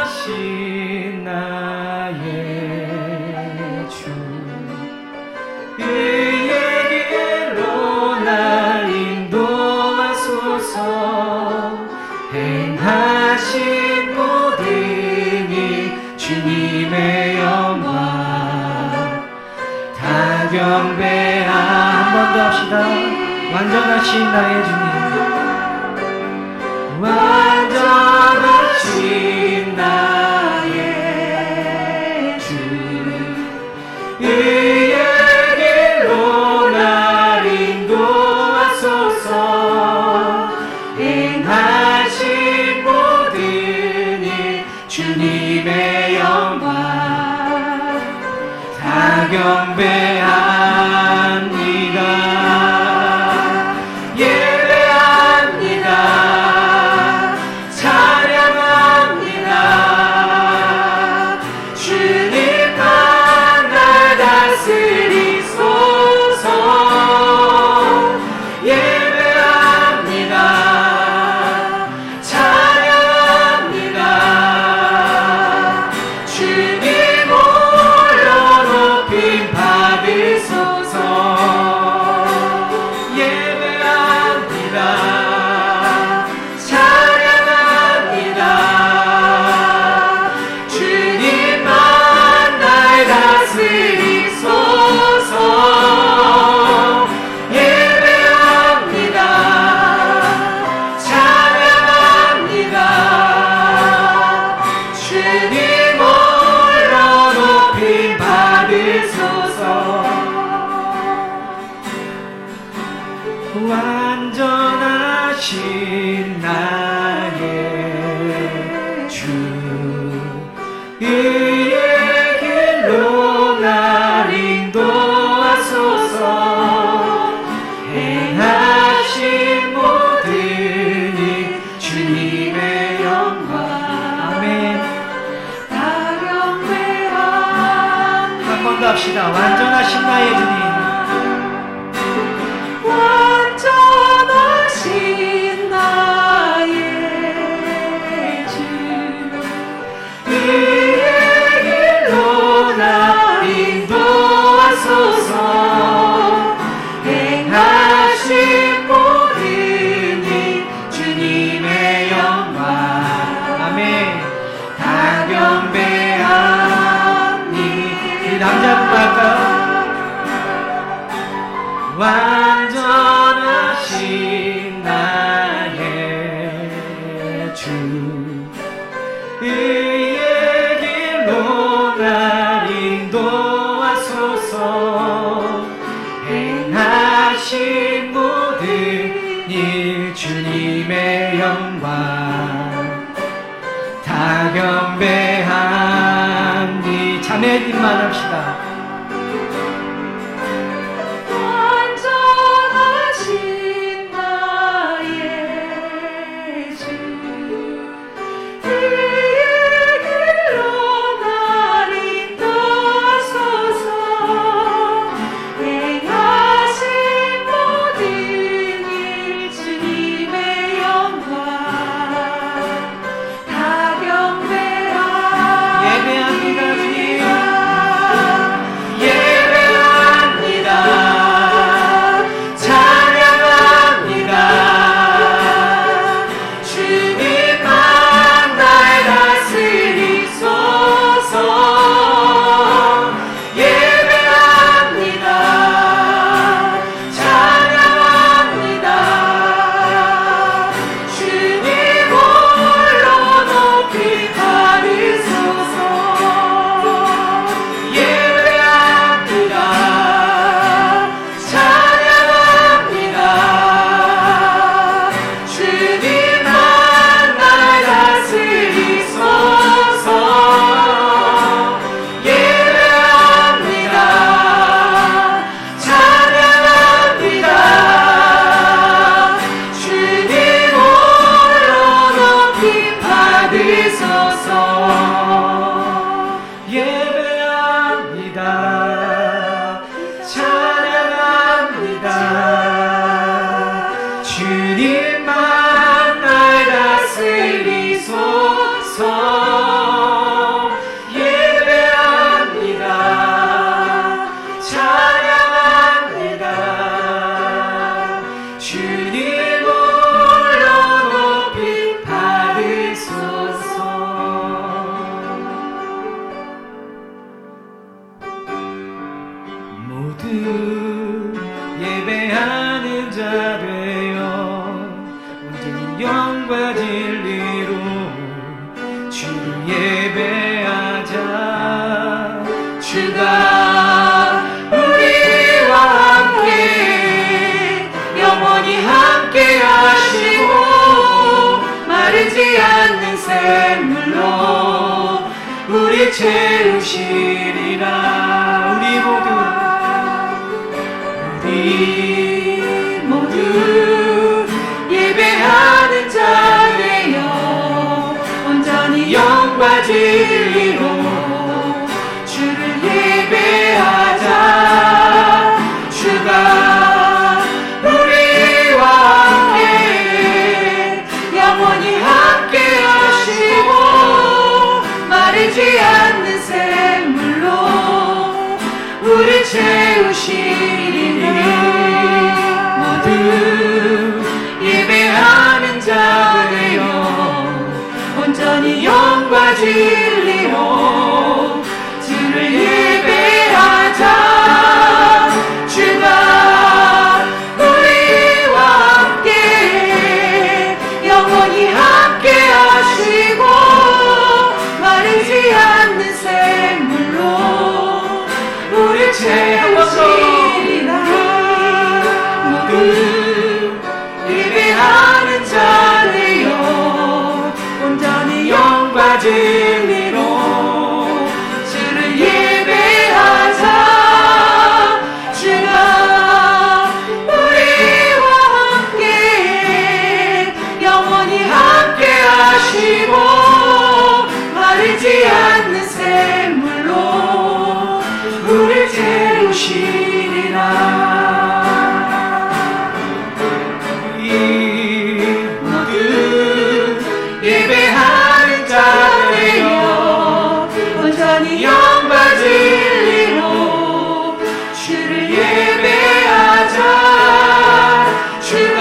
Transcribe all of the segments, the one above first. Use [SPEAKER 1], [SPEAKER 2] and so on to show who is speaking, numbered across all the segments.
[SPEAKER 1] 완전하신 나의 주, 의의 길로 날 인도하소서. 행하신 모든 일 주님의 영광 다 경배함. 한 번 더 합시다. 완전하신 나의 주님, 완전하신 나의 주, 의의 길로 날 인도하소서. 행하신 모든 일 주님의 영광 다 경배합니다. 예배합니다. 찬양합니다. 주님만 날 다스리소서. 예배합니다. 찬양합니다. 주님 홀로 높임 받으소서. 예배합니다. 찬양합니다. 주님만 날 다스리소서. 예배합니다. 찬양합니다. 주님 홀로 높임 받으소서. 완전하신 나의 주, 의의 길로 날 인도하소서. 행하신 모든 일 주님의 영광. 아멘. 다 경배합니다. 한 번 더 합시다. 완전하신 나의 주님, 완전하신 나의 주, 의의 길로 날 인도하소서. 행하신 모든 일 주님의 영광. 아멘. 다 경배하니. 우리 남자분 할까요? 완전하신 나의 주, 의의 길로 날 인도하소서. 행하신 모든 일 주님의 영광 다 경배하니. 자매님만 합시다. 예배합니다 주님. 진리로 주를 예배하자. 주가 우리와 함께 영원히 함께 하시고 마르지 않는 샘물로 우리 채우시리라. 우리 모두 예배하는 자 되어 온전히 영과 진리로 주를 예배하자. 주가 우리와 함께 영원히 함께 하시고 마르지 않는 샘물로 우리 채우시리니 모두 예배하는 자 되어 온전히 영과 진리로 주를 예배하자. 주가 우리와 함께 영원히 함께 하시고 마르지 않는 샘물로 우리 채우시리라. 모두 예배하는 자 되어 온전히 영과 진리로 주를 예배하자. 주가 우리와 함께 영원히 함께 하시고 마르지 않는 샘물로 우리 채우시리라. 모두 예배하는 자 되어 온전히 영과 진리로 주를 예배하자. 주가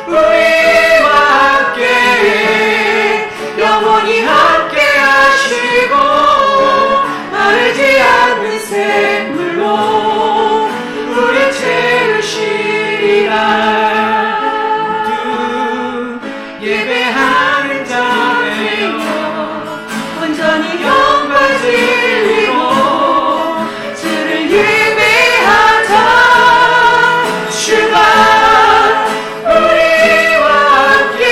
[SPEAKER 1] 우리와 함께 영원히 함께 하시고 마르지 않는 샘물로 우리 채우시리라. 예배하는 자 되어 온전히 영과 진리로 주를 예배하자. 주가 우리와 함께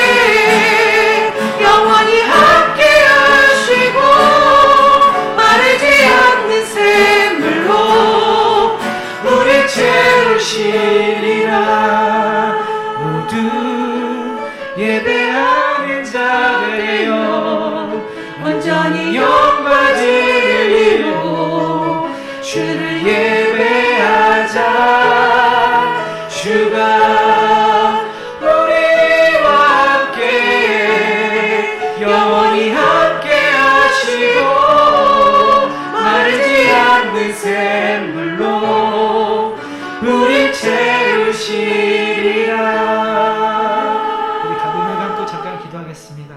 [SPEAKER 1] 영원히 함께 하시고 마르지 않는 샘물로 우리 채우시리라. 모두 예배하는 자 되어 온전히 영과 진리로 주를 예배하자. 주가 우리와 함께 영원히 함께 하시고 마르지 않는 샘물로 우리 채우시리라. 우리 눈을 감고 잠깐 기도하겠습니다.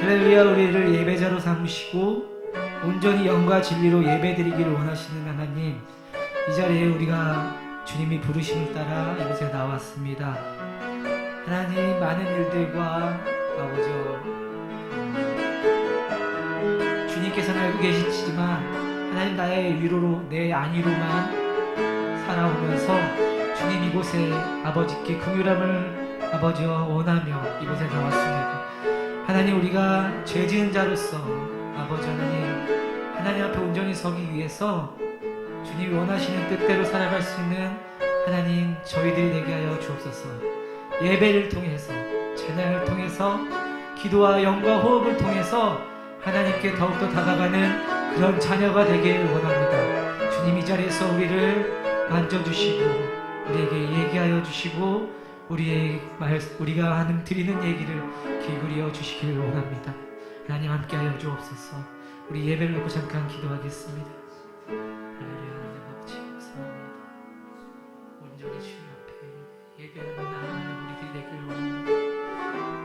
[SPEAKER 1] 할렐루야. 우리를 예배자로 삼으시고 온전히 영과 진리로 예배드리기를 원하시는 하나님, 이 자리에 우리가 주님이 부르심을 따라 이곳에 나왔습니다. 하나님, 많은 일들과 아버지 주님께서는 알고 계시지만 하나님, 나의 위로로 내 안위로만 살아오면서 주님 이곳에 아버지께 긍휼함을 아버지와 원하며 이곳에 나왔습니다. 하나님, 우리가 죄 지은 자로서 아버지 하나님 앞에 온전히 서기 위해서 주님이 원하시는 뜻대로 살아갈 수 있는 하나님, 저희들이 되게 하여 주옵소서. 예배를 통해서, 찬양을 통해서, 기도와 영과 호흡을 통해서 하나님께 더욱더 다가가는 그런 자녀가 되길 원합니다. 주님, 이 자리에서 우리를 만져주시고 우리에게 얘기하여 주시고 우리가 하는 드리는 얘기를 기울여 주시기를 원합니다. 하나님, 함께하여 주옵소서. 우리 예배를 놓고 잠깐 기도하겠습니다. 할렐루야. 하나님 아버지, 감사합니다. 온전히 주님 앞에 예배하는 나아가는 우리들이 되길 원합니다.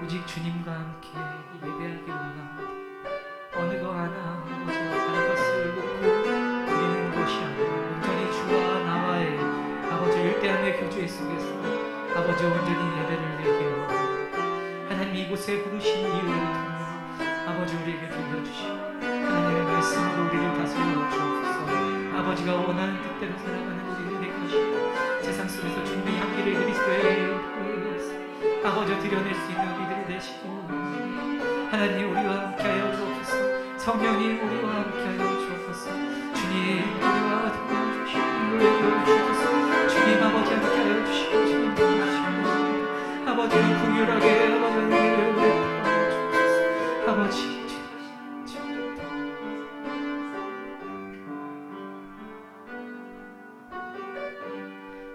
[SPEAKER 1] 오직 주님과 함께 예배하길 원합니다. 어느 거 하나 아버지와 다른 것을 놓고 드리는 것이 아니라 온전히 주와 나와의 아버지 일대함의 교제 속에서 아버지 온전히 예배를 드리길 원합니다. 이곳에 부르신 이유를 통해 아버지 우리에게 들려주시고 하나님의 말씀으로 우리를 다스려 주옵소서. 아버지가 원하는 뜻대로 살아가는 우리를 되게 하시고 세상 속에서 주님의 향기를 그리스도의 아버지 드러낼 수 있는 우리들이 되시고 하나님 우리와 함께하여 주옵소서. 성령님 우리와 함께하여 주옵소서. 주님 우리와 도와주시고 주옵소서. 주님 아버지 함께하여 주시고 주님 도와주시고 아버지는 긍휼하게 아버지를 도와주옵소서. 아버지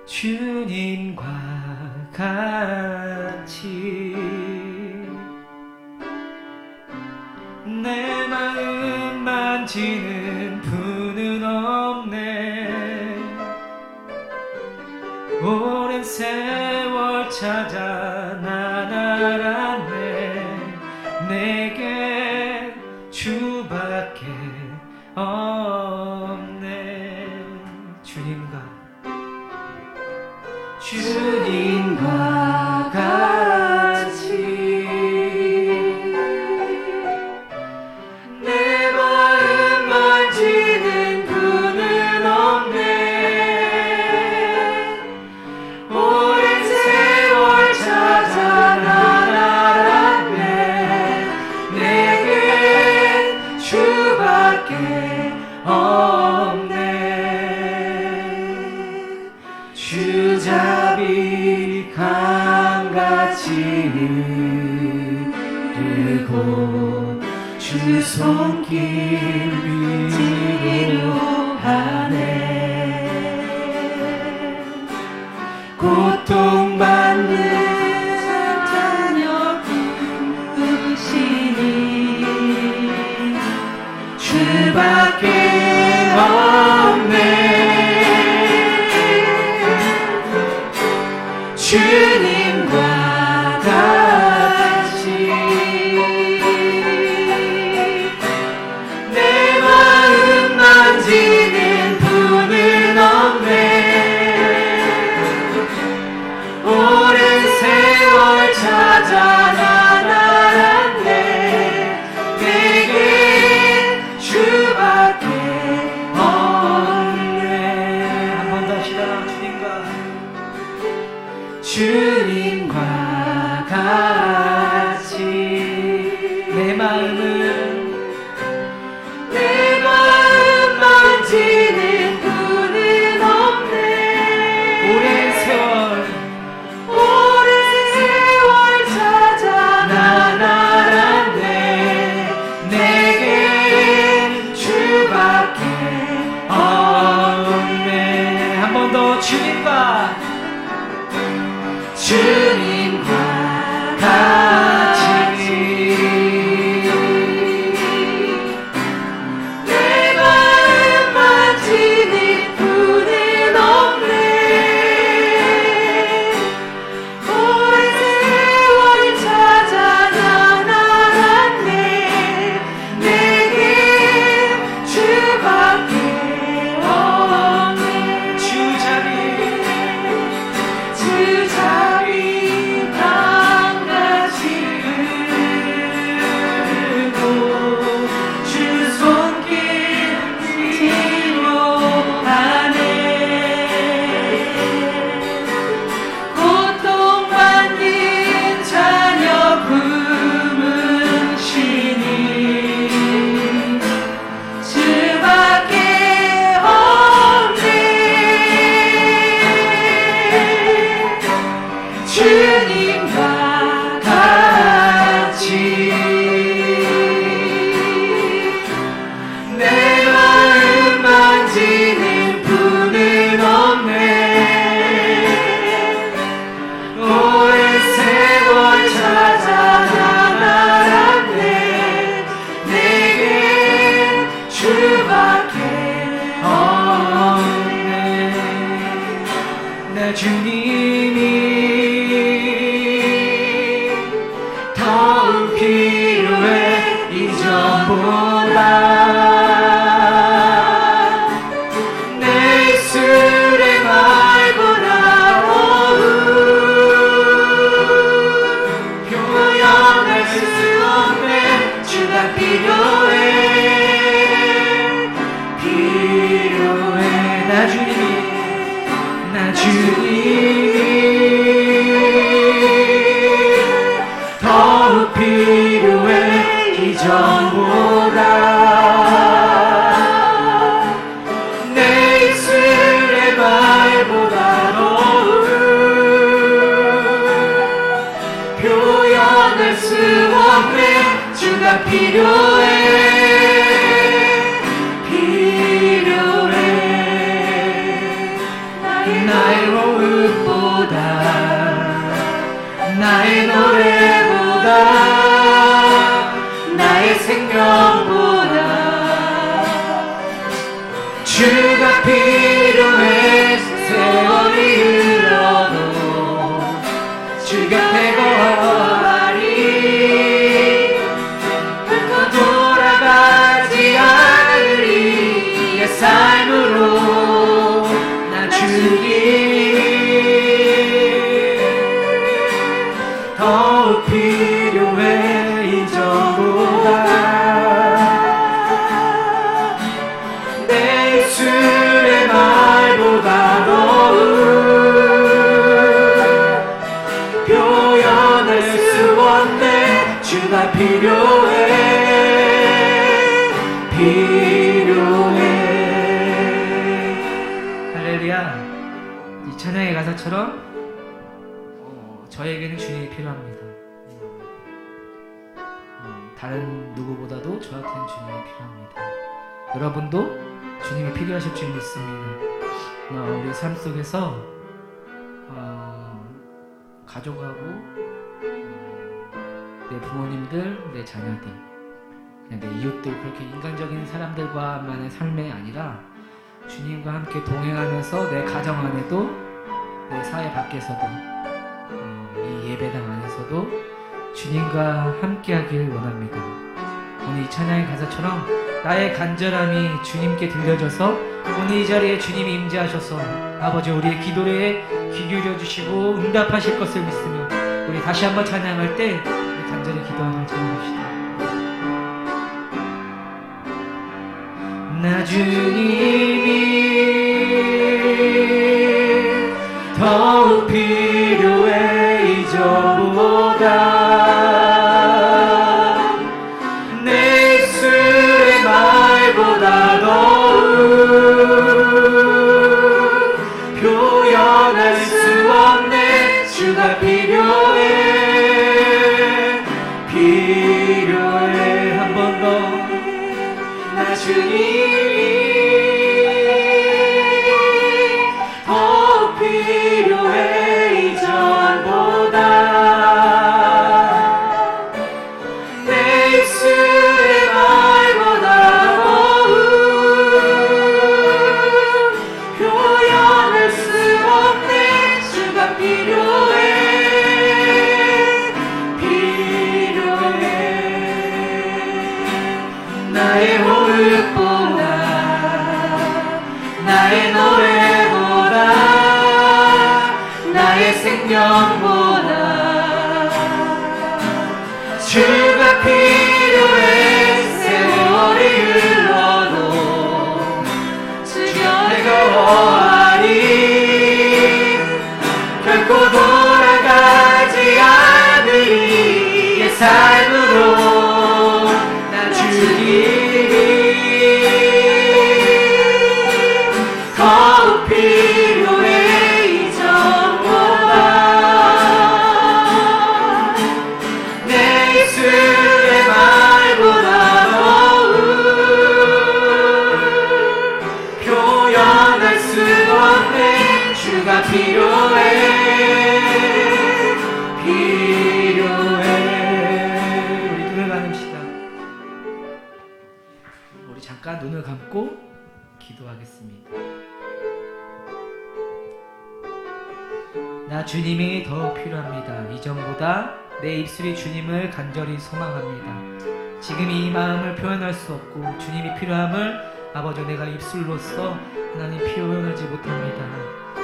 [SPEAKER 1] 주님과 같이 내 마음 만지는 분은 없네. 오랜 세월 찾아 난 알았네. 내게 주밖에 없네. 주님과 같이 내 마음 만지는 분은 없네. 오랜 세월 찾아 난 알았네. 내게 주밖에 없네. 주잡이 강같이 흐르고 주 손길 위로 하네. 고통받는 자녀 부르시니 주밖에 없네. 주님과 같이 내 마음 만지는 분은 없네. 오랜 세월 찾아 난 알았네. 내게 주밖에 없네. 한 번 더 합시다. 주님과 같이 내 마음 만지는 분은 없네. 오랜 세월 찾아 난 알았네. 내게 주밖에 없네. 한 번 더 주님과 같이 더욱 필요해 이전보다. 내 입술의 말보다 더욱 표현할 수 없네. 주가 필요해. 나의 호흡보다, 나의 노래보다, 나의 생명보다 주가 필요해. 세월이 흘러도 주 곁에 거하리. 결코 돌아가지 않으리. 내 삶으로 나 주님 더욱 필요해 이전보다. 내 입술의 말보다 더욱 표현할 수 없네. 주가 필요해. 필요해. 할렐루야. 이 찬양의 가사처럼 저에게는 주님이 필요합니다. 다른 누구보다도 저한테는 주님이 필요합니다. 여러분도 주님이 필요하실 줄 믿습니다. 우리 삶 속에서 가족하고 내 부모님들, 내 자녀들, 그냥 내 이웃들, 그렇게 인간적인 사람들과만의 삶이 아니라 주님과 함께 동행하면서 내 가정 안에도, 내 사회 밖에서도, 이 예배당 안에서도 주님과 함께하길 원합니다. 오늘 이 찬양의 가사처럼 나의 간절함이 주님께 들려져서 오늘 이 자리에 주님이 임재하셔서 아버지 우리의 기도에 귀 기울여 주시고 응답하실 것을 믿으며 우리 다시 한번 찬양할 때 우리 간절히 기도하며 찬양합시다. 나 주님이 더욱 필요해 이전보다. 내 입술의 말보다 더욱 표현할 수 없네. 주가 필요해. 필요해. 한 번 더. 나 주님이 더욱 필요해 이전보다. 내 입술의 말보다 더욱 표현할 수 없네. 주가 필요해. 필요해. 나의 호흡보다, 나의 노래보다, 나의 생명보다 주가 필요해. 세월이 흘러도 주 곁에 거하리. 결코 돌아가지 않으리. 내 삶으로 나 주님이 더욱 필요해 이전보다. 내 입술의 말보다 더욱 표현할 수 없네. 주가 필요해. 필요해. 우리 눈을 감읍시다. 우리 잠깐 눈을 감고 기도하겠습니다. 나 주님이 더 필요합니다. 이전보다 내 입술이 주님을 간절히 소망합니다. 지금 이 마음을 표현할 수 없고 주님이 필요함을 아버지 내가 입술로서 하나님 표현하지 못합니다.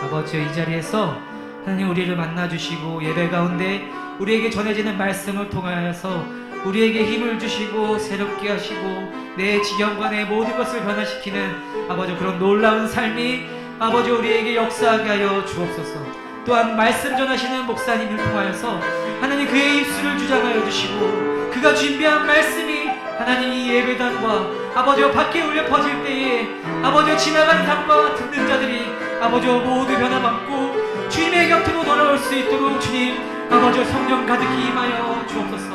[SPEAKER 1] 아버지 이 자리에서 하나님 우리를 만나주시고 예배 가운데 우리에게 전해지는 말씀을 통하여서 우리에게 힘을 주시고 새롭게 하시고 내 지경과 내 모든 것을 변화시키는 아버지 그런 놀라운 삶이 아버지 우리에게 역사하게 하여 주옵소서. 또한 말씀 전하시는 목사님을 통하여서 하나님 그의 입술을 주장하여 주시고 그가 준비한 말씀이 하나님 이 예배당과 아버지와 밖에 울려 퍼질 때에 아버지와 지나가는 삶과 듣는 자들이 아버지와 모두 변화받고 주님의 곁으로 돌아올 수 있도록 주님 아버지와 성령 가득히 임하여 주옵소서.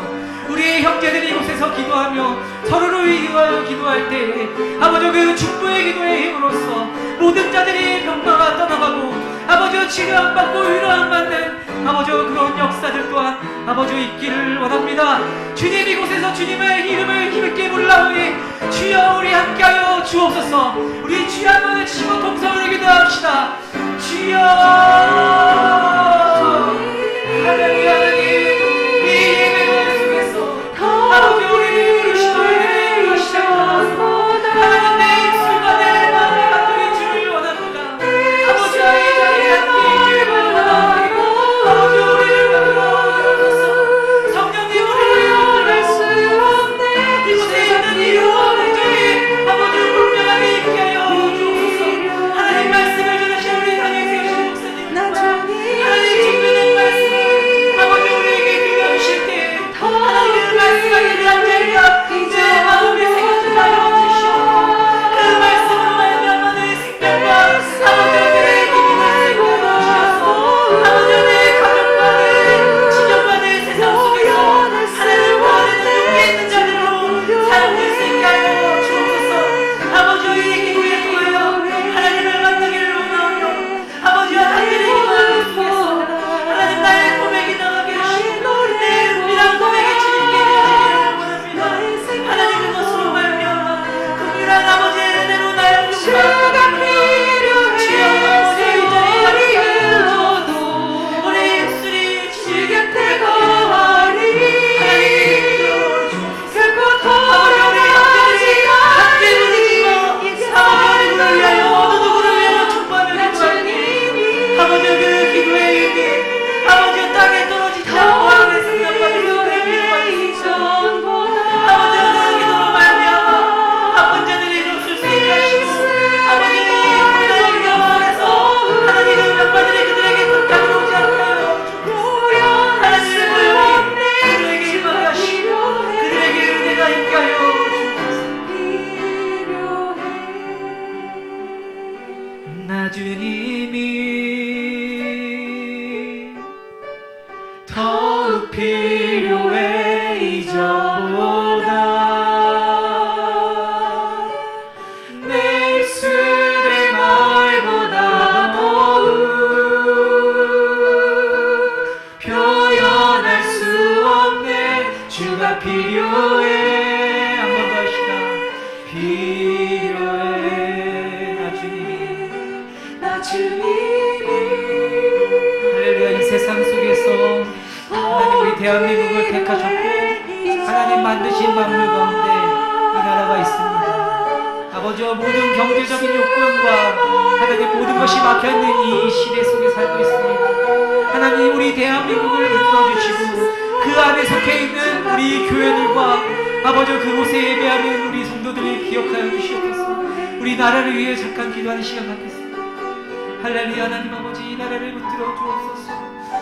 [SPEAKER 1] 우리의 형제들이 이곳에서 기도하며 서로를 위하여 기도할 때에 아버지 그 축복의 기도의 힘으로써 모든 자들이 병마가 떠나가고 아버지와 치료받고 위로함 받는 아버지와 그런 역사들 또한 아버지와 있기를 원합니다. 주님 이곳에서 주님의 이름을 힘있게 부르라오니 주여 우리 함께하여 주옵소서. 우리 주여 한번 치고 통성을 기도합시다. 주여 할렐루야. 하나님 이 예배를 속에서 아버지 우리 그리스도의 시작하소서. 하나님 내 입술과 내 마음을 갖추게 주를 원합니다. 아버지와 이 자리에 함께 있기를 원합니다. 아버지 우리를 만들어주옵소서. 성령님 우리를 만들어주옵소서. 이곳에 있는 이 영혼들이 아버지 분명하게 있게 하여 주옵소서. 하나님 말씀을 전하신 우리 하나님 세우신 목사님 하나님 준비된 말씀 아버지 우리에게 들려주실 때 하나님의 말씀하게 대한 자리가 내 마음에 새겨져 하여 주시옵소서. 그 말씀으로 말미암아 내 생명과 아버지 내 기쁨을 새겨 주셔서 아버지 내 가정과 내 친정과 내 세상 속에서 하나님과 하나님 옆에 있는 자들로 사용될 수 있게 하여 주옵소서. 아버지와 이 기도에 통하여 하나님을 만나기를 원하며 아버지와 하나님의 기도하는 속에서 하나님 나의 고백이 나가게 하시고 내 은밀한 고백이 주님께 드려지기를 원합니다. 하나님 그것으로 말미암아 긍휼한 아버지의 은혜로 나의 용서가 필요해. 주여 아버지 이 자리에 함께 주옵소서. 우리 입술이 주님 곁에 거하리. 하나님 결코 아버지 우리 형제들이 함께 부르짖어 아버지 우리를 위하여 어느 누구를 위하여 축복하며 기도하니 아버지 그 기도의 힘이 아버지 땅에 떨어지지 않고 하나님의 생명과 기도의 힘을 받으시고 아버지 그 기도로 말미암아 아픈 자들이 이룰 수 있게 하시고 아버지 하나님의 영광에서 하나님의 명과들이 그들에게 끝까지 오지 않게 하여 주옵소서. 하나님의 모욕이 그들에게 임하게 하시고 그들에게 은혜가 있게 하여 주옵소서. 나 주님이 더욱 필요해 이전보다 내 입술의 말보다 더욱 표현할 수 없네. 주가 필요해. 한 번 더 하시다. 필요해 나 주님이 할렐루야. 이 세상 속에서 하나님 우리 대한민국을 택하셨고 하나님 만드신 만물 가운데 이 나라가 있습니다. 아버지와 모든 경제적인 요건과 하나님 모든 것이 막혀있는 이 시대 속에 살고 있습니다. 하나님 우리 대한민국을 이끌어주시고 그 안에 속해있는 우리 교회들과 아버지 그곳에 예배하는 우리 성도들을 기억하여 주시옵소서. 우리 나라를 위해 잠깐 기도하는 시간 갖겠습니다. 할렐루야. 하나님 아버지 이 나라를 붙들어 주옵소서.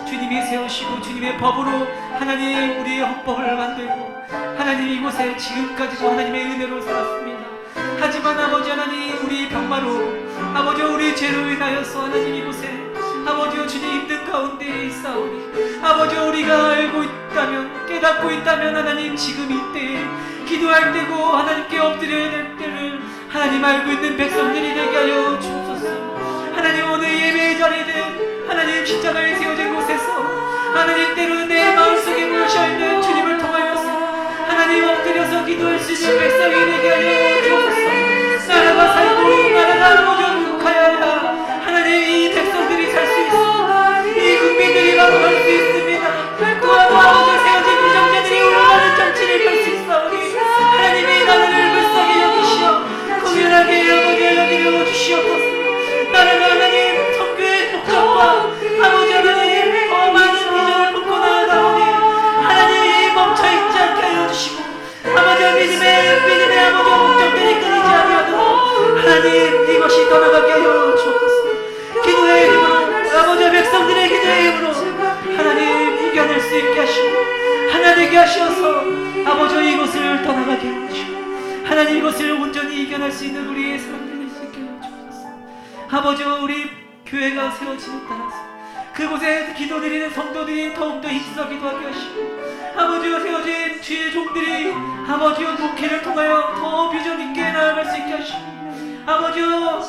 [SPEAKER 1] 주님이 세우시고 주님의 법으로 하나님 우리의 헌법을 만들고 하나님 이곳에 지금까지도 하나님의 은혜로 살았습니다. 하지만 아버지 하나님 우리 병마로 아버지 우리 죄로 인하여서 하나님 이곳에 아버지여 주님 힘든 가운데 있사오니 아버지 우리가 알고 있다면 깨닫고 있다면 하나님 지금 이때에 기도할 때고 하나님께 엎드려야 될 때를 하나님 알고 있는 백성들이 되게 하여 주옵소서. 하나님 오늘 예배의 자리든 하나님 십자가에 세워진 곳에서 하나님 때로는 내 마음속에 모여있는 주님을 통하여서 하나님 엎드려서 기도할 수 있는 백성이 되게 하여 주옵소서. 나라가 살고 나라가 거룩하여야 하나님 이 백성들이 살 수 있어. 이 국민들이 바로 갈 수 있습니다. 또한 아버지 세워진 부정자들이 올라가는 정치를 펼 수 있사오니 하나님이 나라를 불쌍히 여기시어 공연하게 아버지 여기려 주시옵소서. 나라가 하나님 선교의 목적과 아버지 하나님 더 많은 비전을 품고 나아가오니 하나님 멈춰있지 않게 하여 주시고 아버지 믿음의 아버지 목적들이 끊이지 아니하도록 하나님 이것이 떠나가게 하여 주옵소서. 기도의 힘으로 아버지 백성들의 기도의 힘으로 하나님 이겨낼 수 있게 하시고 하나 되게 하셔서 아버지 이곳을 떠나가게 하시고 하나님 이것을 온전히 이겨낼 수 있는 우리의 사람들이 될 수 있게 해주옵소서. 아버지 우리 교회가 세워지는 따라서 그곳에 기도드리는 성도들이 더욱더 힘써 기도하게 하시고 아버지가 세워진 주의 종들이 아버지와 목회를 통하여 더 비전 있게 나아갈 수 있게 하시고 아버지와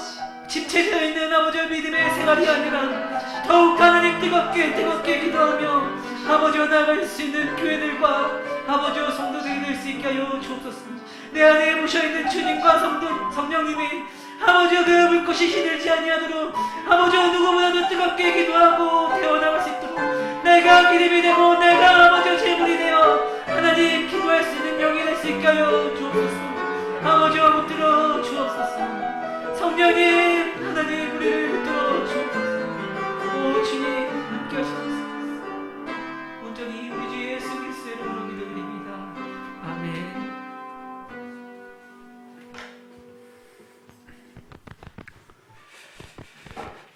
[SPEAKER 1] 집체되어 있는 아버지의 믿음의 생활이 아니라 더욱 하나님 뜨겁게 기도하며 아버지와 나아갈 수 있는 교회들과 아버지와 성도들이 될 수 있게 하여 주옵소서. 내 안에 모셔있는 주님과 성령님이 아버지와 그 불꽃이 시들지 아니하도록 아버지와 누구보다도 뜨겁게 기도하고 태어나갈 수 있도록 내가 기름이 되고 내가 아버지와 제물이 되어 하나님 기도할 수 있는 영이 될 수 있게 하여 주옵소서. 아버지와 붙들어 주옵소서. 성령님 하나님 우리를 붙들어 주옵소서. 오 주님 함께 하시옵소서. 온전히 우리 주 예수 그리스도의 이름으로 기도드립니다. 아멘.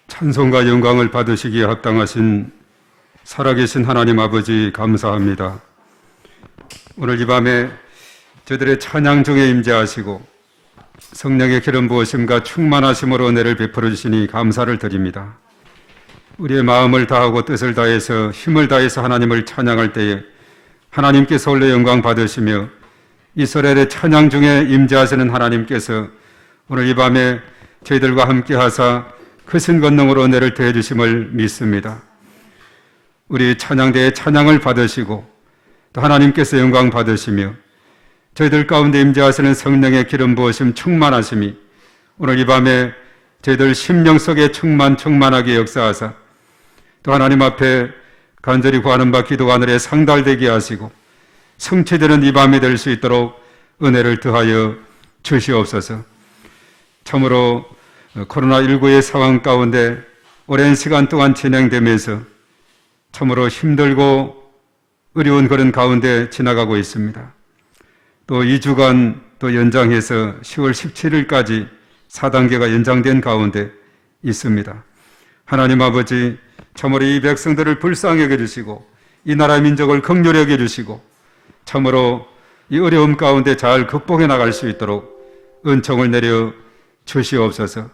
[SPEAKER 2] 찬송과 영광을 받으시기에 합당하신 살아계신 하나님 아버지 감사합니다. 오늘 이 밤에 저들의 찬양 중에 임재하시고 성령의 기름 부으심과 충만하심으로 은혜를 베풀어 주시니 감사를 드립니다. 우리의 마음을 다하고 뜻을 다해서 힘을 다해서 하나님을 찬양할 때에 하나님께서 홀로 영광 받으시며 이스라엘의 찬양 중에 임재하시는 하나님께서 오늘 이 밤에 저희들과 함께 하사 크신 권능으로 은혜를 더해 주심을 믿습니다. 우리 찬양대의 찬양을 받으시고 또 하나님께서 영광 받으시며 저희들 가운데 임재하시는 성령의 기름 부으심 충만하심이 오늘 이 밤에 저희들 심령 속에 충만하게 역사하사 또 하나님 앞에 간절히 구하는 바 기도가 하늘에 상달되게 하시고 성취되는 이 밤이 될 수 있도록 은혜를 더하여 주시옵소서. 참으로 코로나19의 상황 가운데 오랜 시간 동안 진행되면서 참으로 힘들고 어려운 그런 가운데 지나가고 있습니다. 또 2주간 또 연장해서 10월 17일까지 4단계가 연장된 가운데 있습니다. 하나님 아버지 참으로 이 백성들을 불쌍히 여겨주시고 이 나라 민족을 긍휼히 여겨주시고 참으로 이 어려움 가운데 잘 극복해 나갈 수 있도록 은총을 내려 주시옵소서.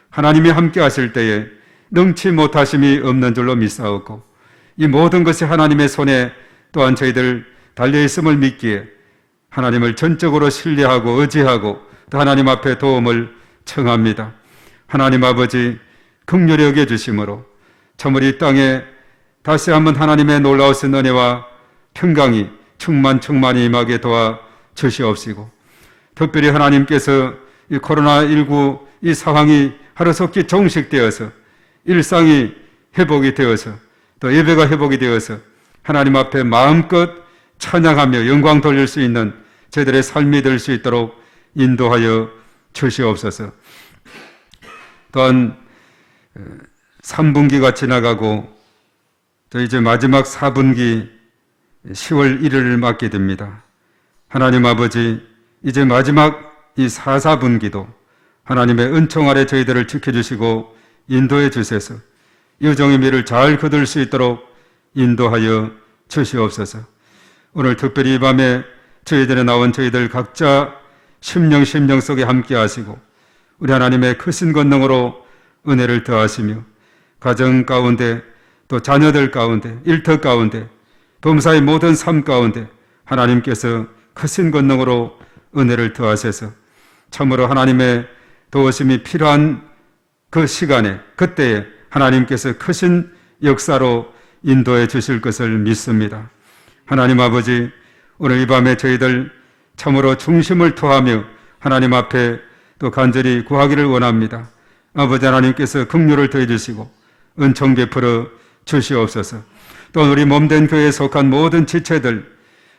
[SPEAKER 2] 하나님이 함께 하실 때에 능치 못하심이 없는 줄로 믿사옵고 이 모든 것이 하나님의 손에 또한 저희들 달려있음을 믿기에 하나님을 전적으로 신뢰하고 의지하고 또 하나님 앞에 도움을 청합니다. 하나님 아버지 긍휼히 여겨주심으로 참으로 이 땅에 다시 한번 하나님의 놀라우신 은혜와 평강이 충만히 임하게 도와 주시옵시고 특별히 하나님께서 이 코로나19 이 상황이 하루속히 종식되어서 일상이 회복이 되어서 또 예배가 회복이 되어서 하나님 앞에 마음껏 찬양하며 영광 돌릴 수 있는 저희들의 삶이 될 수 있도록 인도하여 주시옵소서. 또한 3분기가 지나가고 또 이제 마지막 4분기 10월 1일을 맞게 됩니다. 하나님 아버지 이제 마지막 이 4분기도 하나님의 은총 아래 저희들을 지켜주시고 인도해 주셔서 여정의 미를 잘 거둘 수 있도록 인도하여 주시옵소서. 오늘 특별히 이 밤에 저희들에 나온 저희들 각자 심령 속에 함께 하시고 우리 하나님의 크신 권능으로 은혜를 더하시며 가정 가운데 또 자녀들 가운데 일터 가운데 범사의 모든 삶 가운데 하나님께서 크신 권능으로 은혜를 더하셔서 참으로 하나님의 도우심이 필요한 그 시간에 그때에 하나님께서 크신 역사로 인도해 주실 것을 믿습니다. 하나님 아버지 오늘 이 밤에 저희들 참으로 중심을 토하며 하나님 앞에 또 간절히 구하기를 원합니다. 아버지 하나님께서 긍휼을 더해 주시고 은총 베풀어 주시옵소서. 또 우리 몸된 교회에 속한 모든 지체들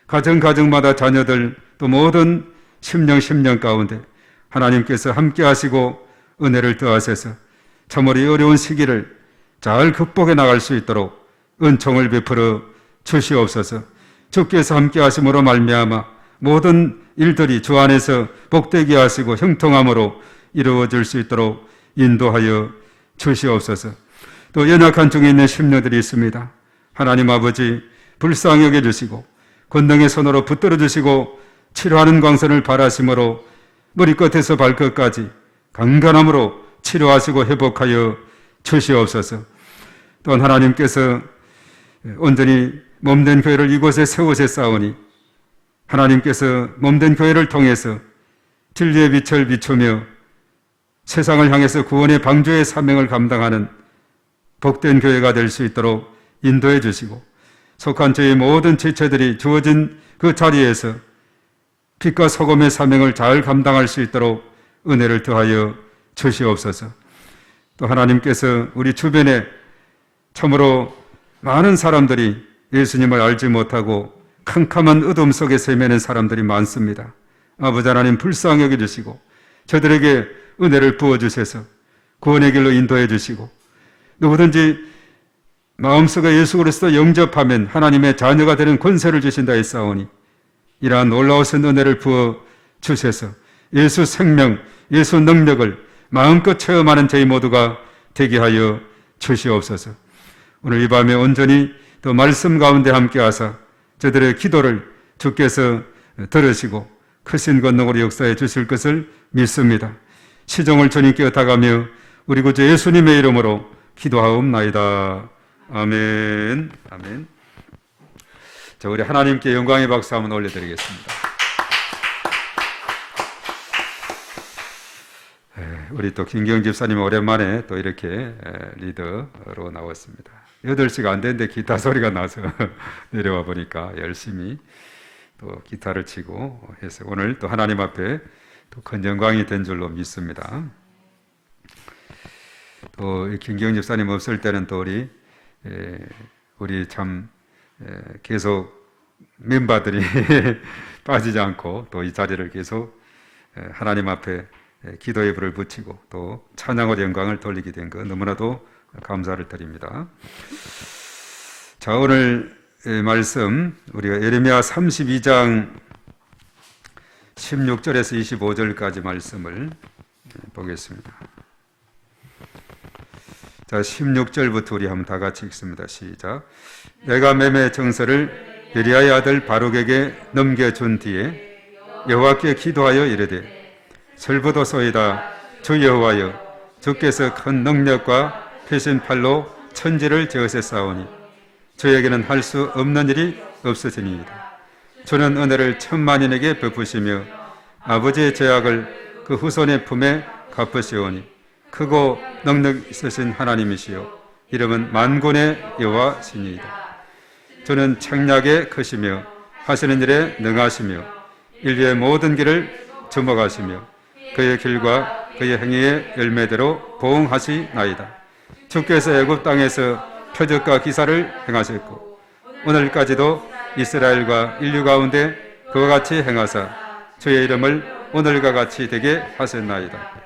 [SPEAKER 2] 가정마다 자녀들 또 모든 심령 가운데 하나님께서 함께 하시고 은혜를 더하셔서 참으로 이 어려운 시기를 잘 극복해 나갈 수 있도록 은총을 베풀어 주시옵소서. 주께서 함께 하심으로 말미암아 모든 일들이 주 안에서 복되게 하시고 형통함으로 이루어질 수 있도록 인도하여 주시옵소서. 또 연약한 중에 있는 심령들이 있습니다. 하나님 아버지 불쌍히 여겨주시고 권능의 손으로 붙들어 주시고 치료하는 광선을 발하심으로 머리끝에서 발끝까지 강건함으로 치료하시고 회복하여 주시옵소서. 또한 하나님께서 온전히 몸된 교회를 이곳에 세우셨사오니 하나님께서 몸된 교회를 통해서 진리의 빛을 비추며 세상을 향해서 구원의 방주의 사명을 감당하는 복된 교회가 될 수 있도록 인도해 주시고 속한 저희 모든 지체들이 주어진 그 자리에서 빛과 소금의 사명을 잘 감당할 수 있도록 은혜를 더하여 주시옵소서. 또 하나님께서 우리 주변에 참으로 많은 사람들이 예수님을 알지 못하고 캄캄한 어둠 속에 세매는 사람들이 많습니다. 아버지 하나님 불쌍히 여겨주시고 저들에게 은혜를 부어주셔서 구원의 길로 인도해 주시고 누구든지 마음속에 예수 그리스도 영접하면 하나님의 자녀가 되는 권세를 주신다 했사오니 이러한 놀라우신 은혜를 부어 주셔서 예수 생명, 예수 능력을 마음껏 체험하는 저희 모두가 되게 하여 주시옵소서. 오늘 이 밤에 온전히 또 말씀 가운데 함께하사 저들의 기도를 주께서 들으시고 크신 권능으로 역사해 주실 것을 믿습니다. 시종을 주님께 의탁하며 우리 구주 예수님의 이름으로 기도하옵나이다. 아멘. 아멘. 자, 우리 하나님께 영광의 박수 한번 올려드리겠습니다. 우리 또 김경 집사님 오랜만에 또 이렇게 리더로 나왔습니다. 8시가 안 됐는데 기타 소리가 나서 내려와 보니까 열심히 또 기타를 치고 해서 오늘 또 하나님 앞에 또 큰 영광이 된 줄로 믿습니다. 또 김경 집사님 없을 때는 또 우리 참 계속 멤버들이 빠지지 않고 또 이 자리를 계속 하나님 앞에 기도의 불을 붙이고 또 찬양의 영광을 돌리게 된 것 너무나도 감사를 드립니다. 자, 오늘 말씀 우리가 예레미야 32장 16절에서 25절까지 말씀을 보겠습니다. 자, 16절부터 우리 한번 다 같이 읽습니다. 시작. 내가 맴의 정서를 베리아의 아들 바룩에게 넘겨준 뒤에 여호와께 기도하여 이르되 설부도소이다. 주 여호와여, 주께서 큰 능력과 펴신 팔로 천지를 지으셨사오니 저에게는 할 수 없는 일이 없으시니이다. 주는 은혜를 천만인에게 베푸시며 아버지의 죄악을 그 후손의 품에 갚으시오니 크고 능력 있으신 하나님이시요 이름은 만군의 여호와시니이다. 주는 책략에 크시며 하시는 일에 능하시며 인류의 모든 길을 주목하시며 그의 길과 그의 행위의 열매대로 보응하시나이다. 주께서 애굽 땅에서 표적과 기사를 행하셨고 오늘까지도 이스라엘과 인류 가운데 그와 같이 행하사 주의 이름을 오늘과 같이 되게 하셨나이다.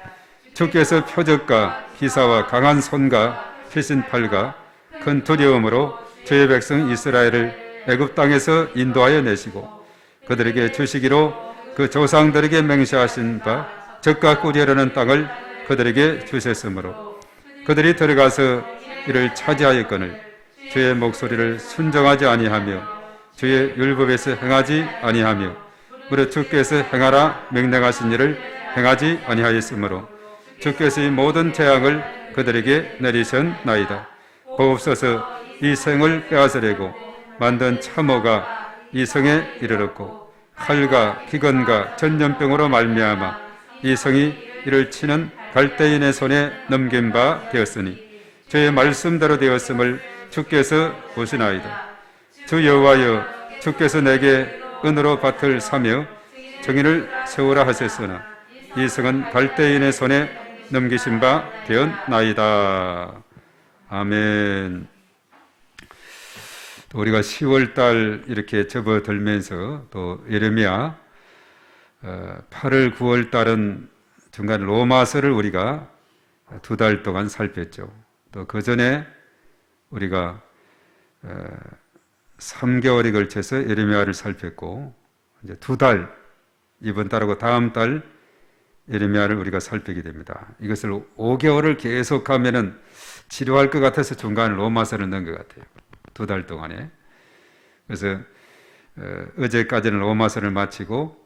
[SPEAKER 2] 주께서 표적과 기사와 강한 손과 펴신 팔과 큰 두려움으로 주의 백성 이스라엘을 애굽 땅에서 인도하여 내시고 그들에게 주시기로 그 조상들에게 맹세하신 바 적과 꿀이라는 땅을 그들에게 주셨으므로 그들이 들어가서 이를 차지하였거늘 주의 목소리를 순종하지 아니하며 주의 율법에서 행하지 아니하며 무릇 주께서 행하라 명령하신 일을 행하지 아니하였으므로 주께서 이 모든 재앙을 그들에게 내리셨나이다. 보옵소서 이 성을 빼앗으려고 만든 참호가 이 성에 이르렀고 칼과 기근과 전염병으로 말미암아 이 성이 이를 치는 갈대인의 손에 넘긴 바 되었으니 주의 말씀대로 되었음을 주께서 보시나이다. 주 여호와여, 주께서 내게 은으로 밭을 사며 정의를 세우라 하셨으나 이 성은 갈대인의 손에 넘기신 바 되었나이다. 아멘. 또 우리가 10월달 이렇게 접어들면서 또 예레미야 8월, 9월달은 중간 로마서를 우리가 2달 동안 살폈죠. 또 그 전에 우리가 3개월에 걸쳐서 예레미야를 살폈고 이제 2달, 이번 달하고 다음 달 예레미야를 우리가 살피게 됩니다. 이것을 5개월을 계속하면은 치료할 것 같아서 중간에 로마서를 넣은 것 같아요. 2달 동안에. 그래서 어제까지는 오마서를 마치고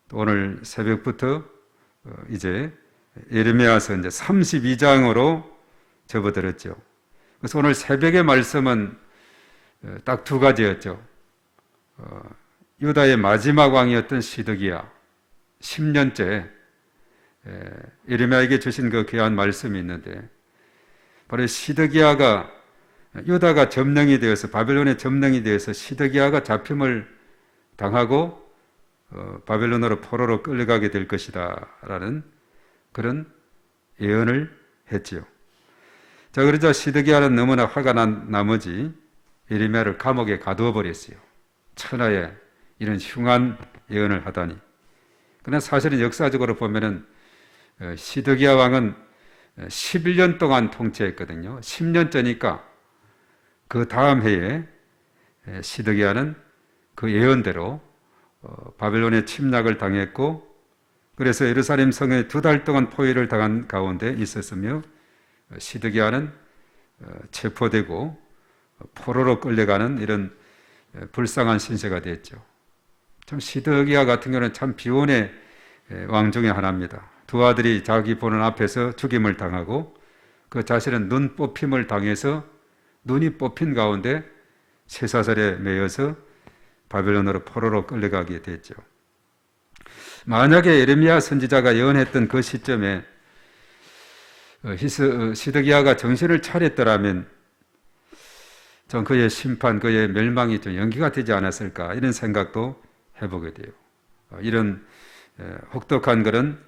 [SPEAKER 2] 또 오늘 새벽부터 이제 예레미야서 이제 32장으로 접어들었죠. 그래서 오늘 새벽의 말씀은 딱 두 가지였죠. 유다의 마지막 왕이었던 시드기야 10년째 예레미야에게 주신 그 귀한 말씀이 있는데, 바로 시드기야가 유다가 점령이 되어서 바벨론의 점령이 되어서 시드기야가 잡힘을 당하고 바벨론으로 포로로 끌려가게 될 것이다 라는 그런 예언을 했지요. 자, 그러자 시드기야는 너무나 화가 난 나머지 예레미야를 감옥에 가두어 버렸어요. 천하에 이런 흉한 예언을 하다니. 그러나 사실은 역사적으로 보면은 시드기야 왕은 11년 동안 통치했거든요. 10년 전이니까 그 다음 해에 시드기야는 그 예언대로 바벨론의 침략을 당했고, 그래서 예루살렘 성에 2달 동안 포위를 당한 가운데 있었으며, 시드기야는 체포되고 포로로 끌려가는 이런 불쌍한 신세가 됐죠. 참 시드기야 같은 경우는 참 비운의 왕 중에 하나입니다. 두 아들이 자기 보는 앞에서 죽임을 당하고 그 자신은 눈 뽑힘을 당해서 눈이 뽑힌 가운데 쇠사슬에 매여서 바벨론으로 포로로 끌려가게 됐죠. 만약에 예레미야 선지자가 예언했던 그 시점에 시드기야가 정신을 차렸더라면 전 그의 심판, 그의 멸망이 좀 연기가 되지 않았을까, 이런 생각도 해보게 돼요. 이런 혹독한 그런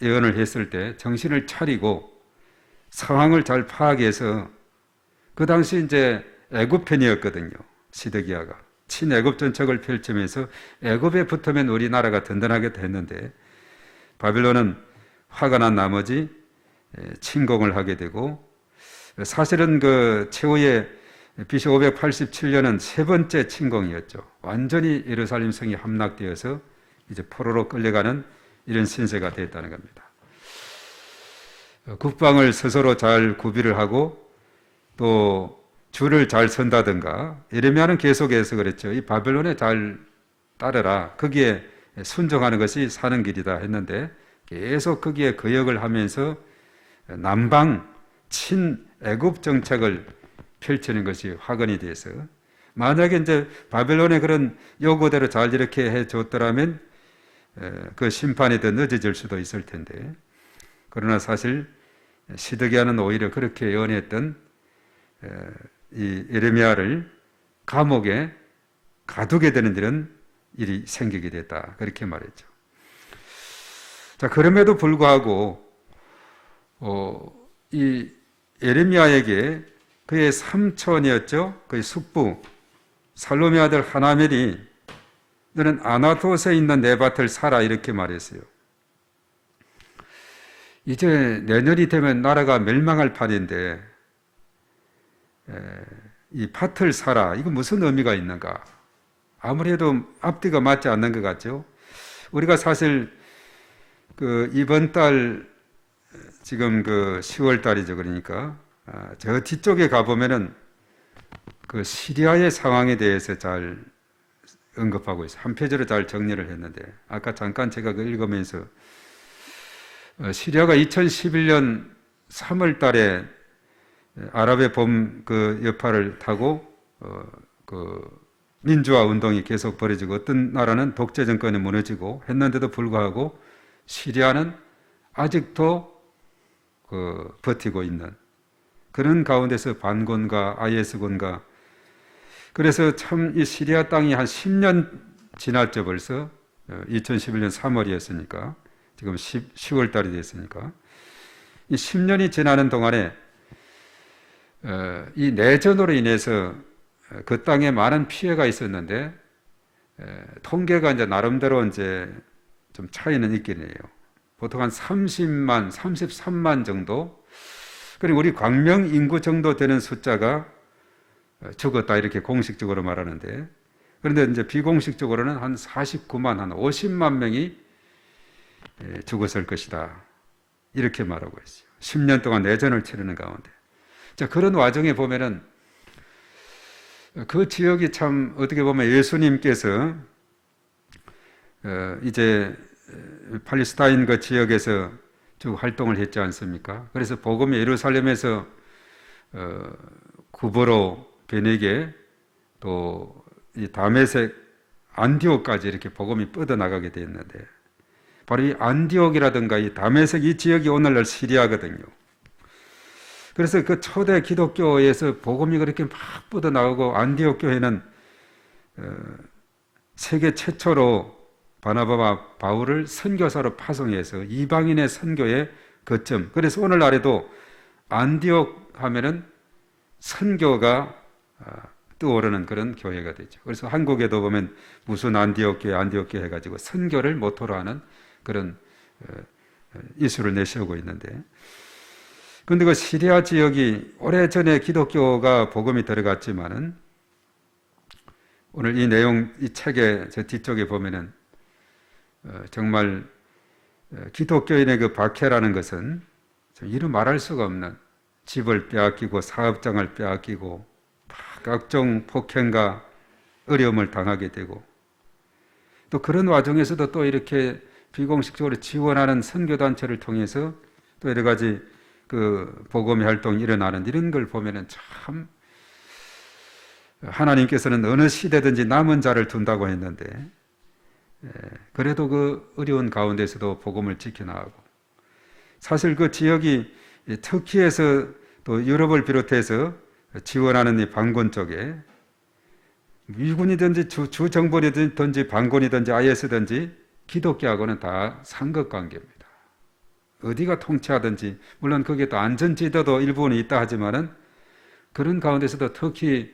[SPEAKER 2] 예언을 했을 때 정신을 차리고 상황을 잘 파악해서, 그 당시 이제 애굽 편이었거든요. 시드기야가 친애굽 정책을 펼치면서 애굽에 붙으면 우리나라가 든든하게 됐는데, 바빌론은 화가 난 나머지 침공을 하게 되고, 사실은 그 최후의 BC 587년은 세 번째 침공이었죠. 완전히 예루살렘 성이 함락되어서 이제 포로로 끌려가는 이런 신세가 됐다는 겁니다. 국방을 스스로 잘 구비를 하고 또 줄을 잘 선다든가, 예레미야는 계속해서 그랬죠. 이 바벨론에 잘 따르라, 거기에 순종하는 것이 사는 길이다 했는데, 계속 거기에 거역을 하면서 남방 친애굽 정책을 펼치는 것이 화근이 돼서, 만약에 이제 바벨론의 그런 요구대로 잘 이렇게 해줬더라면 그 심판이 더 늦어질 수도 있을 텐데, 그러나 사실 시드기야는 오히려 그렇게 예언했던 이 예레미야를 감옥에 가두게 되는 이런 일이 생기게 됐다, 그렇게 말했죠. 자, 그럼에도 불구하고 이 예레미야에게 그의 삼촌이었죠, 그의 숙부 살롬의 아들 하나멜이 너는 아나돗에 있는 내 밭을 사라, 이렇게 말했어요. 이제 내년이 되면 나라가 멸망할 판인데 이 밭을 사라, 이거 무슨 의미가 있는가? 아무래도 앞뒤가 맞지 않는 것 같죠. 우리가 사실 그 이번 달 지금 그 10월 달이죠. 그러니까 저 뒤쪽에 가보면은 그 시리아의 상황에 대해서 잘 언급하고 있어요. 한 페이지로 잘 정리를 했는데, 아까 잠깐 제가 그 읽으면서 시리아가 2011년 3월 달에 아랍의 봄 그 여파를 타고 그 민주화 운동이 계속 벌어지고, 어떤 나라는 독재 정권이 무너지고 했는데도 불구하고 시리아는 아직도 버티고 있는 그런 가운데서 반군과 IS군과, 그래서 참 이 시리아 땅이 한 10년 지났죠. 벌써 2011년 3월이었으니까 지금 10월 달이 됐으니까 이 10년이 지나는 동안에 이 내전으로 인해서 그 땅에 많은 피해가 있었는데, 통계가 이제 나름대로 이제 좀 차이는 있긴 해요. 보통 한 30만, 33만 정도, 그리고 우리 광명 인구 정도 되는 숫자가 죽었다, 이렇게 공식적으로 말하는데, 그런데 이제 비공식적으로는 한 49만, 한 50만 명이 죽었을 것이다, 이렇게 말하고 있어요. 10년 동안 내전을 치르는 가운데. 자, 그런 와중에 보면은 그 지역이 참 어떻게 보면 예수님께서 이제 팔레스타인 그 지역에서 쭉 활동을 했지 않습니까? 그래서 복음이 예루살렘에서 구보로, 베네게, 또 이 다메섹, 안디옥까지 이렇게 복음이 뻗어나가게 되었는데, 바로 이 안디옥이라든가 이 다메섹 이 지역이 오늘날 시리아거든요. 그래서 그 초대 기독교에서 복음이 그렇게 막 뻗어나가고, 안디옥 교회는 세계 최초로 바나바와 바울을 선교사로 파송해서 이방인의 선교의 거점. 그래서 오늘날에도 안디옥 하면은 선교가 떠오르는 그런 교회가 되죠. 그래서 한국에도 보면 무슨 안디옥 교회 해가지고 선교를 모토로 하는 그런 이수를 내세우고 있는데, 그런데 그 시리아 지역이 오래전에 기독교가 복음이 들어갔지만은 오늘 이 내용, 이 책의 저 뒤쪽에 보면은 정말 기독교인의 그 박해라는 것은 이루 말할 수가 없는, 집을 빼앗기고 사업장을 빼앗기고 각종 폭행과 어려움을 당하게 되고, 또 그런 와중에서도 또 이렇게 비공식적으로 지원하는 선교단체를 통해서 또 여러 가지 그 복음의 활동이 일어나는 이런 걸 보면은 참 하나님께서는 어느 시대든지 남은 자를 둔다고 했는데, 그래도 그 어려운 가운데서도 복음을 지켜나가고, 사실 그 지역이 터키에서 또 유럽을 비롯해서 지원하는 이 반군 쪽에 미군이든지 주정부이든지 반군이든지 IS든지 기독교하고는 다 상극관계입니다. 어디가 통치하든지, 물론 거기에 또 안전지대도 일부는 있다 하지만은 그런 가운데서도 터키는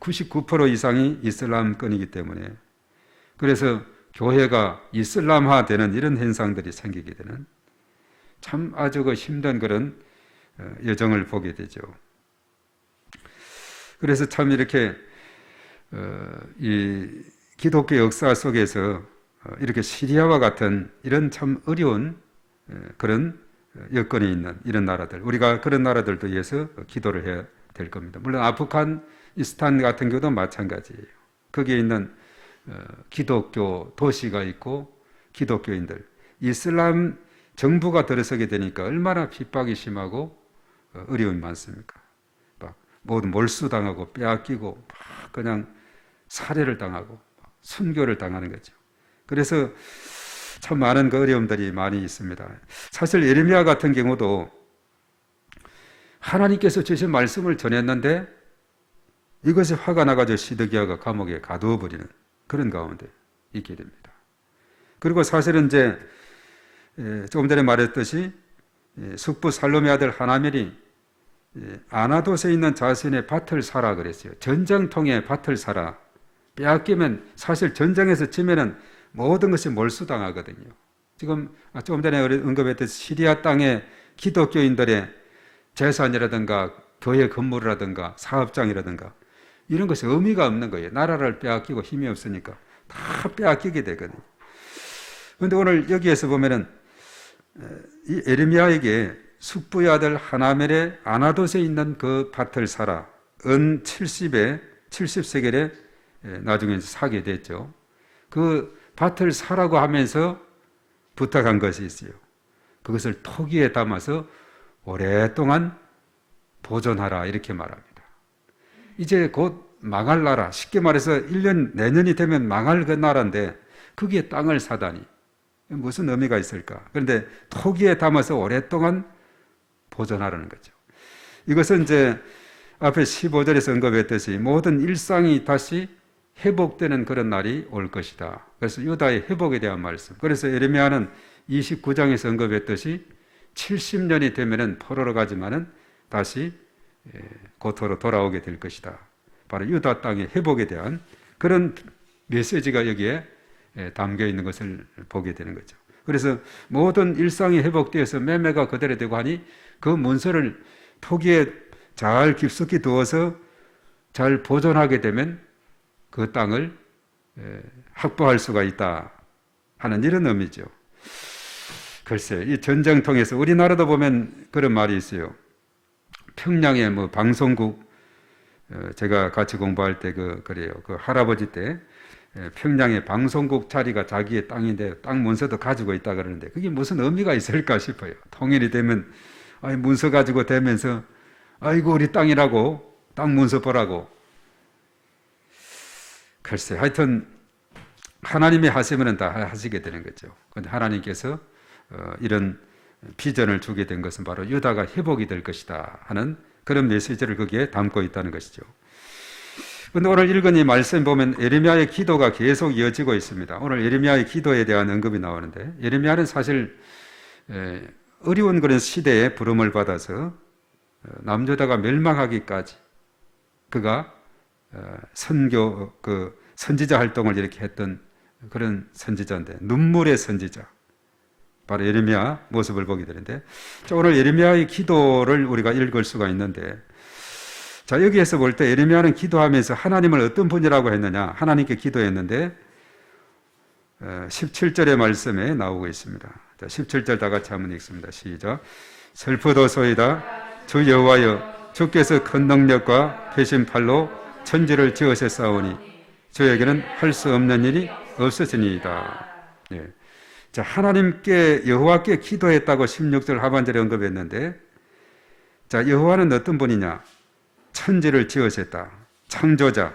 [SPEAKER 2] 99% 이상이 이슬람권이기 때문에, 그래서 교회가 이슬람화되는 이런 현상들이 생기게 되는 참 아주 그 힘든 그런 여정을 보게 되죠. 그래서 참 이렇게 이 기독교 역사 속에서 이렇게 시리아와 같은 이런 참 어려운 그런 여건이 있는 이런 나라들, 우리가 그런 나라들도 위해서 기도를 해야 될 겁니다. 물론 아프가니스탄 같은 경우도 마찬가지예요. 거기에 있는 기독교 도시가 있고 기독교인들, 이슬람 정부가 들어서게 되니까 얼마나 핍박이 심하고 어려움이 많습니까? 막 모두 몰수당하고 빼앗기고 막 그냥 살해를 당하고 순교를 당하는 거죠. 그래서 참 많은 그 어려움들이 많이 있습니다. 사실 예레미야 같은 경우도 하나님께서 주신 말씀을 전했는데 이것이 화가 나가지고 시드기야가 감옥에 가두어 버리는 그런 가운데 있게 됩니다. 그리고 사실은 이제 조금 전에 말했듯이 숙부 살롬의 아들 하나멜이 아나돗에 있는 자신의 밭을 사라 그랬어요. 전쟁통에 밭을 사라. 빼앗기면 사실 전쟁에서 지면은 모든 것이 몰수당하거든요. 지금 조금 전에 언급했듯이 시리아 땅에 기독교인들의 재산이라든가 교회 건물이라든가 사업장이라든가 이런 것이 의미가 없는 거예요. 나라를 빼앗기고 힘이 없으니까 다 빼앗기게 되거든요. 그런데 오늘 여기에서 보면은 이 에레미야에게 숙부의 아들 하나멜의 아나돗에 있는 그 밭을 사라. 은 70세겔에 나중에 사게 됐죠. 그 밭을 사라고 하면서 부탁한 것이 있어요. 그것을 토기에 담아서 오랫동안 보존하라 이렇게 말합니다. 이제 곧 망할 나라, 쉽게 말해서 1년 내년이 되면 망할 그 나라인데 거기에 땅을 사다니 무슨 의미가 있을까? 그런데 토기에 담아서 오랫동안 보존하라는 거죠. 이것은 이제 앞에 15절에서 언급했듯이 모든 일상이 다시 회복되는 그런 날이 올 것이다. 그래서 유다의 회복에 대한 말씀. 그래서 예레미야는 29장에서 언급했듯이 70년이 되면은 포로로 가지만은 다시 고토로 돌아오게 될 것이다. 바로 유다 땅의 회복에 대한 그런 메시지가 여기에 담겨 있는 것을 보게 되는 거죠. 그래서 모든 일상이 회복되어서 매매가 그대로 되고 하니 그 문서를 토기에 잘 깊숙이 두어서 잘 보존하게 되면 그 땅을 확보할 수가 있다 하는 이런 의미죠. 글쎄, 이 전쟁통에서 우리나라도 보면 그런 말이 있어요. 평양에 뭐 방송국 제가 같이 공부할 때 그래요. 그 할아버지 때 평양에 방송국 자리가 자기의 땅인데 땅 문서도 가지고 있다 그러는데 그게 무슨 의미가 있을까 싶어요. 통일이 되면 문서 가지고 대면서 아이고 우리 땅이라고 땅 문서 보라고. 글쎄 하여튼 하나님이 하시면 다 하시게 되는 거죠. 그런데 하나님께서 이런 비전을 주게 된 것은 바로 유다가 회복이 될 것이다 하는 그런 메시지를 거기에 담고 있다는 것이죠. 그런데 오늘 읽은 이 말씀 보면 예레미야의 기도가 계속 이어지고 있습니다. 오늘 예레미야의 기도에 대한 언급이 나오는데 예레미야는 사실 어려운 그런 시대에 부름을 받아서 남유다가 멸망하기까지 그가 선지자 활동을 이렇게 했던 그런 선지자인데 눈물의 선지자 바로 예레미야 모습을 보게 되는데 오늘 예레미야의 기도를 우리가 읽을 수가 있는데 자 여기에서 볼 때 예레미야는 기도하면서 하나님을 어떤 분이라고 했느냐 하나님께 기도했는데 17절의 말씀에 나오고 있습니다. 자, 17절 다 같이 한번 읽습니다. 시작. 슬프도소이다 주 여호와여 주께서 큰 능력과 배신 팔로 천지를 지으셨사오니 저에게는 할 수 없는 일이 없으시니이다. 예. 자, 하나님께 여호와께 기도했다고 16절 하반절에 언급했는데 자, 여호와는 어떤 분이냐? 천지를 지으셨다. 창조자.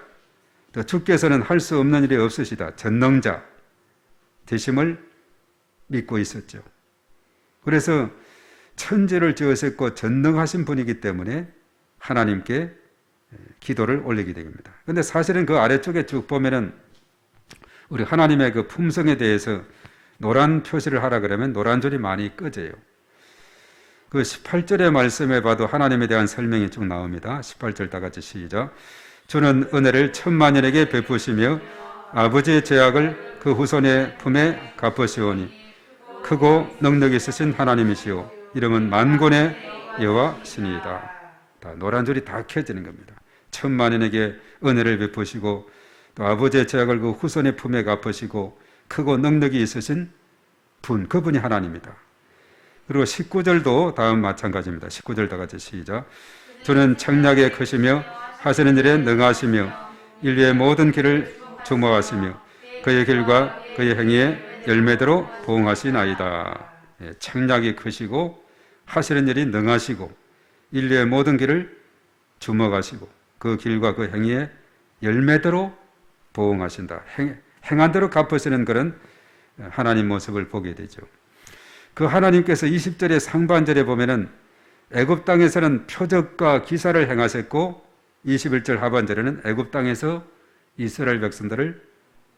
[SPEAKER 2] 또 주께서는 할 수 없는 일이 없으시다. 전능자 되심을 믿고 있었죠. 그래서 천지를 지으셨고 전능하신 분이기 때문에 하나님께 기도를 올리게 됩니다. 그런데 사실은 그 아래쪽에 쭉 보면은 우리 하나님의 그 품성에 대해서 노란 표시를 하라 그러면 노란 줄이 많이 꺼져요. 그 18절의 말씀에 봐도 하나님에 대한 설명이 쭉 나옵니다. 18절 다 같이 시작. 주는 은혜를 천만인에게 베푸시며 아버지의 죄악을 그 후손의 품에 갚으시오니 크고 능력 있으신 하나님이시오 이름은 만군의 여호와시니이다. 다 노란 줄이 다 켜지는 겁니다. 천만인에게 은혜를 베푸시고 또 아버지의 죄악을 그 후손의 품에 갚으시고 크고 능력이 있으신 분 그분이 하나님이다. 그리고 19절도 다음 마찬가지입니다. 19절 다 같이 시작. 주는 청량에 크시며 하시는 일에 능하시며 인류의 모든 길을 주모하시며 그의 길과 그의 행위에 열매대로 보응하시나이다. 예, 청량이 크시고 하시는 일이 능하시고 인류의 모든 길을 주목하시고 그 길과 그 행위에 열매대로 보응하신다. 행한 대로 갚으시는 그런 하나님 모습을 보게 되죠. 그 하나님께서 20절의 상반절에 보면은 애굽 땅에서는 표적과 기사를 행하셨고 21절 하반절에는 애굽 땅에서 이스라엘 백성들을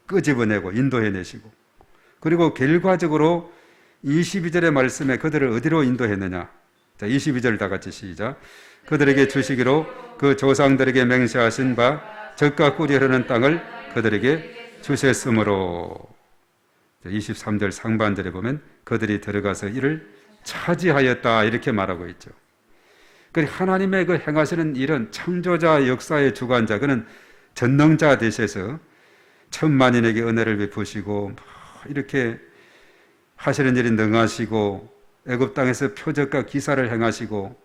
[SPEAKER 2] 끄집어내고 인도해내시고 그리고 결과적으로 22절의 말씀에 그들을 어디로 인도했느냐. 자, 22절 다 같이 시작. 그들에게 주시기로 그 조상들에게 맹세하신 바 젖과 꿀이 흐르는 땅을 그들에게 주셨으므로 23절 상반절에 보면 그들이 들어가서 이를 차지하였다 이렇게 말하고 있죠. 그러니까 하나님의 그 행하시는 일은 창조자 역사의 주관자 그는 전능자 되셔서 천만인에게 은혜를 베푸시고 이렇게 하시는 일이 능하시고 애굽 땅에서 표적과 기사를 행하시고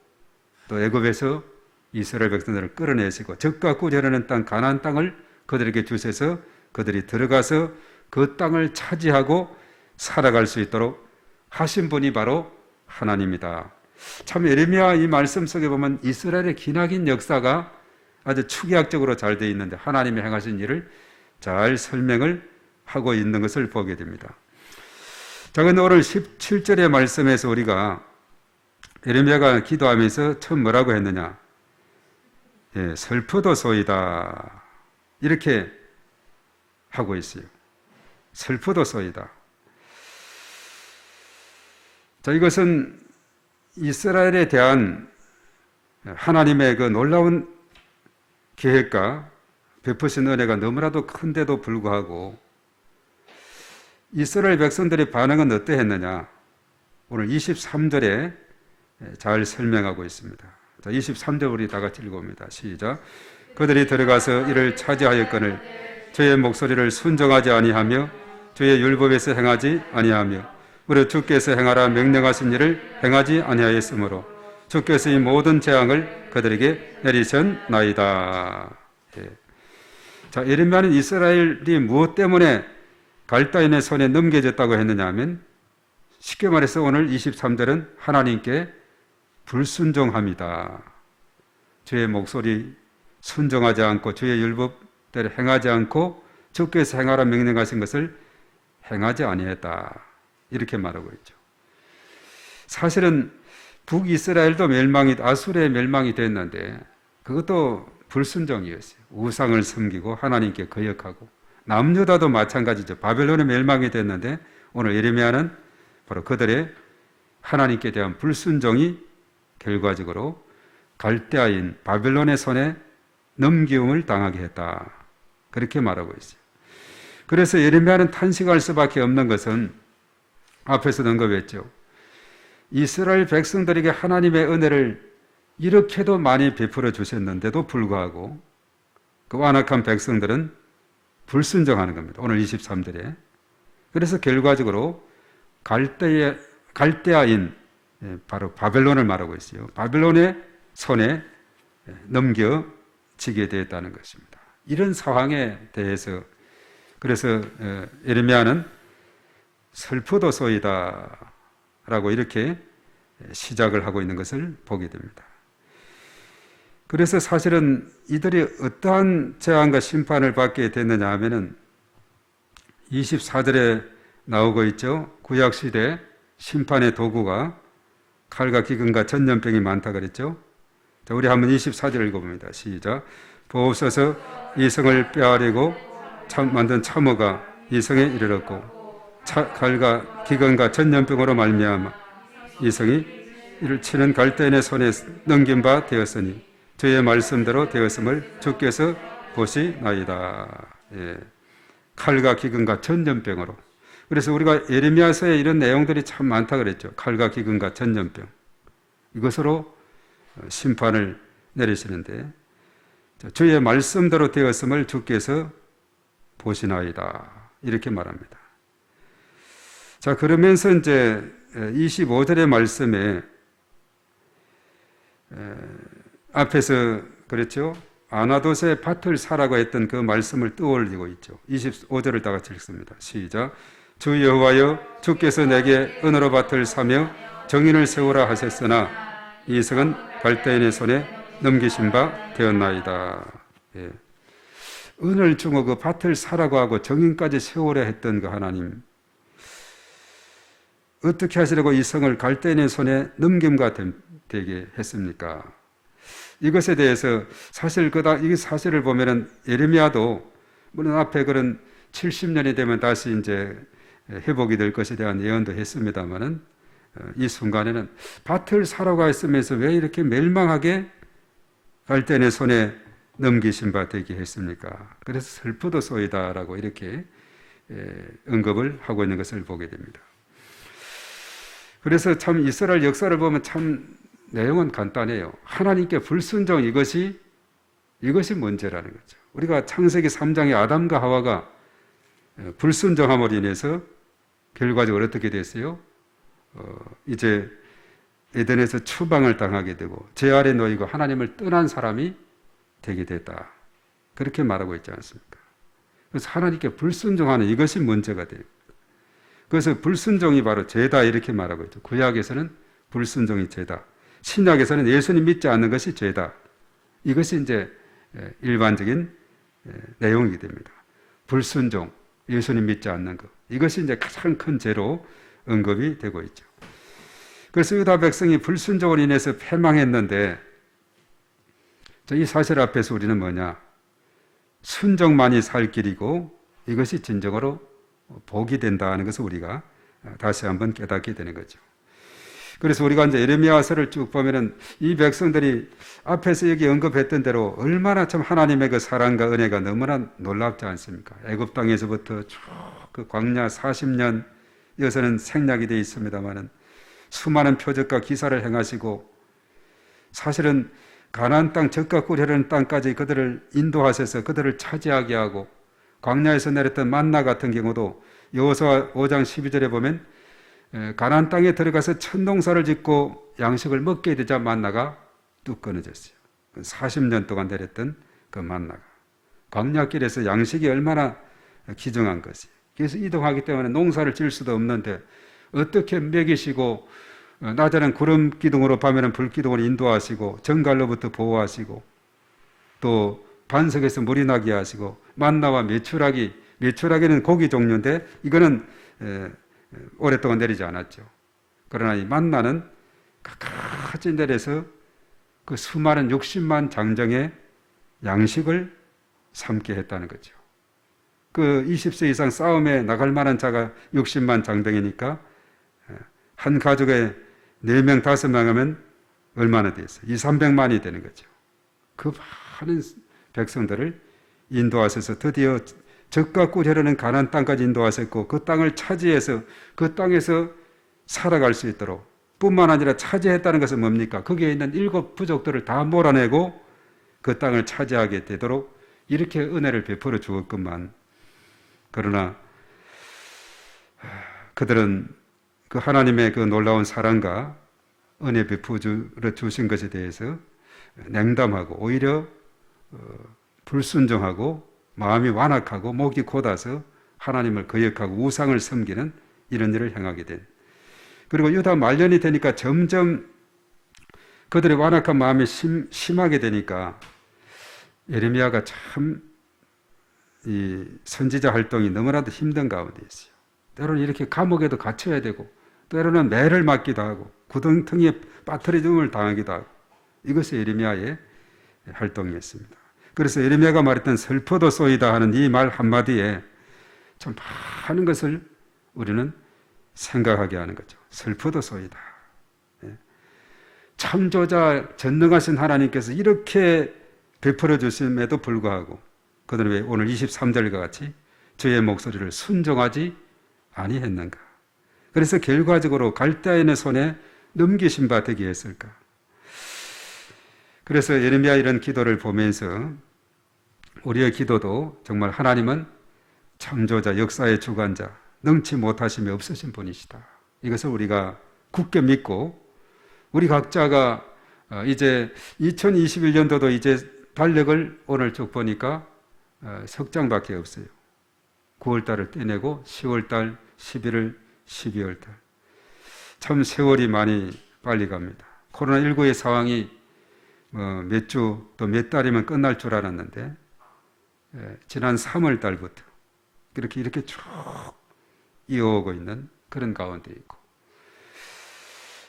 [SPEAKER 2] 또 애굽에서 이스라엘 백성들을 끌어내시고 젖과 꿀이 흐르는 땅 가나안 땅을 그들에게 주셔서 그들이 들어가서 그 땅을 차지하고 살아갈 수 있도록 하신 분이 바로 하나님이다. 참 예레미야 이 말씀 속에 보면 이스라엘의 기나긴 역사가 아주 축약적으로 잘 되어 있는데 하나님이 행하신 일을 잘 설명을 하고 있는 것을 보게 됩니다. 자, 근데 오늘 17절의 말씀에서 우리가 예레미야가 기도하면서 처음 뭐라고 했느냐? 예, 슬프도소이다 이렇게 하고 있어요. 슬프도소이다. 자, 이것은 이스라엘에 대한 하나님의 그 놀라운 계획과 베푸신 은혜가 너무나도 큰데도 불구하고 이스라엘 백성들의 반응은 어떠했느냐? 오늘 23절에 잘 설명하고 있습니다. 자, 23절 우리 다 같이 읽어봅니다. 시작. 그들이 들어가서 이를 차지하였거늘 주의 목소리를 순종하지 아니하며 주의 율법에서 행하지 아니하며 우리 주께서 행하라 명령하신 일을 행하지 아니하였으므로 주께서 이 모든 재앙을 그들에게 내리셨나이다. 예. 자, 예레미야는 이스라엘이 무엇 때문에 갈대인의 손에 넘겨졌다고 했느냐 하면 쉽게 말해서 오늘 23절은 하나님께 불순종함이다. 주의 목소리 순종하지 않고 주의 율법대로 행하지 않고 주께서 행하라 명령하신 것을 행하지 아니했다. 이렇게 말하고 있죠. 사실은 북이스라엘도 아수르의 멸망이 됐는데 그것도 불순종이었어요. 우상을 섬기고 하나님께 거역하고 남유다도 마찬가지죠. 바벨론의 멸망이 됐는데 오늘 예레미야는 바로 그들의 하나님께 대한 불순종이 결과적으로 갈대아인 바벨론의 손에 넘기움을 당하게 했다. 그렇게 말하고 있어요. 그래서 예레미야는 탄식할 수밖에 없는 것은 앞에서도 언급했죠. 이스라엘 백성들에게 하나님의 은혜를 이렇게도 많이 베풀어 주셨는데도 불구하고 그 완악한 백성들은 불순종하는 겁니다. 오늘 23절에. 그래서 결과적으로 갈대아인 바로 바벨론을 말하고 있어요. 바벨론의 손에 넘겨지게 되었다는 것입니다. 이런 상황에 대해서 그래서 예레미야는 슬프도소이다 라고 이렇게 시작을 하고 있는 것을 보게 됩니다. 그래서 사실은 이들이 어떠한 재앙과 심판을 받게 됐느냐 하면은 24절에 나오고 있죠. 구약시대 심판의 도구가 칼과 기근과 전염병이 많다 그랬죠. 자, 우리 한번 24절 읽어봅니다. 시작. 보옵소서 이 성을 빼앗으려고 만든 참호가 이 성에 이르렀고 칼과 기근과 전염병으로 말미암아 이 성이 이를 치는 갈대인의 손에 넘긴 바 되었으니 주의 말씀대로 되었음을 주께서 보시나이다. 예. 칼과 기근과 전염병으로. 그래서 우리가 예레미야서에 이런 내용들이 참 많다 그랬죠. 칼과 기근과 전염병. 이것으로 심판을 내리시는데 주의 말씀대로 되었음을 주께서 보시나이다. 이렇게 말합니다. 자, 그러면서 이제 25절의 말씀에 앞에서 그랬죠. 아나돗의 밭을 사라고 했던 그 말씀을 떠올리고 있죠. 25절을 다 같이 읽습니다. 시작. 주 여호와여 주께서 내게 은으로 밭을 사며 정인을 세우라 하셨으나 이 성은 갈대인의 손에 넘기신 바 되었나이다. 예. 은을 주고 그 밭을 사라고 하고 정인까지 세우려 했던 그 하나님, 어떻게 하시려고 이 성을 갈대인의 손에 넘김과 되게 했습니까? 이것에 대해서 사실 이 사실을 보면은 예레미야도 물론 앞에 그런 70년이 되면 다시 이제 회복이 될 것에 대한 예언도 했습니다만은 이 순간에는 밭을 사라고 했으면서 왜 이렇게 멸망하게 갈대인의 손에 넘기신 바 되게 했습니까? 그래서 슬프도소이다라고 이렇게 언급을 하고 있는 것을 보게 됩니다. 그래서 참 이스라엘 역사를 보면 참 내용은 간단해요. 하나님께 불순종 이것이 문제라는 거죠. 우리가 창세기 3장의 아담과 하와가 불순종함으로 인해서 결과적으로 어떻게 됐어요? 이제 에덴에서 추방을 당하게 되고 죄 아래 놓이고 하나님을 떠난 사람이 되게 됐다. 그렇게 말하고 있지 않습니까? 그래서 하나님께 불순종하는 이것이 문제가 돼요. 그래서 불순종이 바로 죄다 이렇게 말하고 있죠. 구약에서는 불순종이 죄다. 신약에서는 예수님 믿지 않는 것이 죄다. 이것이 이제 일반적인 내용이 됩니다. 불순종, 예수님 믿지 않는 것. 이것이 이제 가장 큰 죄로 언급이 되고 있죠. 그래서 유다 백성이 불순종으로 인해서 패망했는데 이 사실 앞에서 우리는 뭐냐? 순종만이 살 길이고 이것이 진정으로 복이 된다는 것을 우리가 다시 한번 깨닫게 되는 거죠. 그래서 우리가 이제 예레미야서를 쭉 보면은 이 백성들이 앞에서 여기 언급했던 대로 얼마나 참 하나님의 그 사랑과 은혜가 너무나 놀랍지 않습니까? 애굽 땅에서부터 쭉 그 광야 40년 여기서는 생략이 되어 있습니다만은 수많은 표적과 기사를 행하시고 사실은 가나안 땅 젖과 꿀 흐르는 땅까지 그들을 인도하셔서 그들을 차지하게 하고 광야에서 내렸던 만나 같은 경우도 여호수아 5장 12절에 보면 가나안 땅에 들어가서 첫 농사를 짓고 양식을 먹게 되자 만나가 뚝 끊어졌어요. 40년 동안 내렸던 그 만나가 광야길에서 양식이 얼마나 귀중한 것이에요. 그래서 이동하기 때문에 농사를 지을 수도 없는데 어떻게 먹이시고 낮에는 구름 기둥으로 밤에는 불 기둥으로 인도하시고 정갈로부터 보호하시고 또 반석에서 물이 나게 하시고 만나와 메추라기는 고기 종류인데 이거는 오랫동안 내리지 않았죠. 그러나 이 만나는 가까이 내려서 그 수많은 60만 장정의 양식을 삼게 했다는 거죠. 그 20세 이상 싸움에 나갈 만한 자가 60만 장병이니까 한 가족에 4명, 5명 하면 얼마나 됐어요? 200~300만이 되는 거죠. 그 많은 백성들을 인도하셔서 드디어 적과 꿀 흐르는 가나안 땅까지 인도하셨고 그 땅을 차지해서 그 땅에서 살아갈 수 있도록 뿐만 아니라 차지했다는 것은 뭡니까? 거기에 있는 7 부족들을 다 몰아내고 그 땅을 차지하게 되도록 이렇게 은혜를 베풀어 주었건만 그러나 그들은 그 하나님의 그 놀라운 사랑과 은혜 베풀어 주신 것에 대해서 냉담하고 오히려 불순종하고 마음이 완악하고 목이 곧아서 하나님을 거역하고 우상을 섬기는 이런 일을 행하게 된. 그리고 유다 말년이 되니까 점점 그들의 완악한 마음이 심하게 되니까 예레미야가 참 이 선지자 활동이 너무나도 힘든 가운데 있어요. 때로는 이렇게 감옥에도 갇혀야 되고 때로는 매를 맞기도 하고 구덩텅이에 빠뜨려짐을 당하기도 하고 이것이 예레미야의 활동이었습니다. 그래서 예레미야가 말했던 슬퍼도소이다 하는 이 말 한마디에 참 많은 것을 우리는 생각하게 하는 거죠. 슬퍼도소이다. 창조자 전능하신 하나님께서 이렇게 베풀어 주심에도 불구하고 그들은 왜 오늘 23절과 같이 저의 목소리를 순종하지 아니했는가? 그래서 결과적으로 갈대아인의 손에 넘기신 바 되게 했을까? 그래서 예레미야 이런 기도를 보면서 우리의 기도도 정말 하나님은 창조자, 역사의 주관자, 능치 못하심이 없으신 분이시다. 이것을 우리가 굳게 믿고 우리 각자가 이제 2021년도도 이제 달력을 오늘 쭉 보니까 석 장밖에 없어요. 9월달을 떼내고 10월달, 11월, 12월달. 참 세월이 많이 빨리 갑니다. 코로나19의 상황이 몇 주 또 몇 달이면 끝날 줄 알았는데 지난 3월 달부터 이렇게 쭉 이어오고 있는 그런 가운데 있고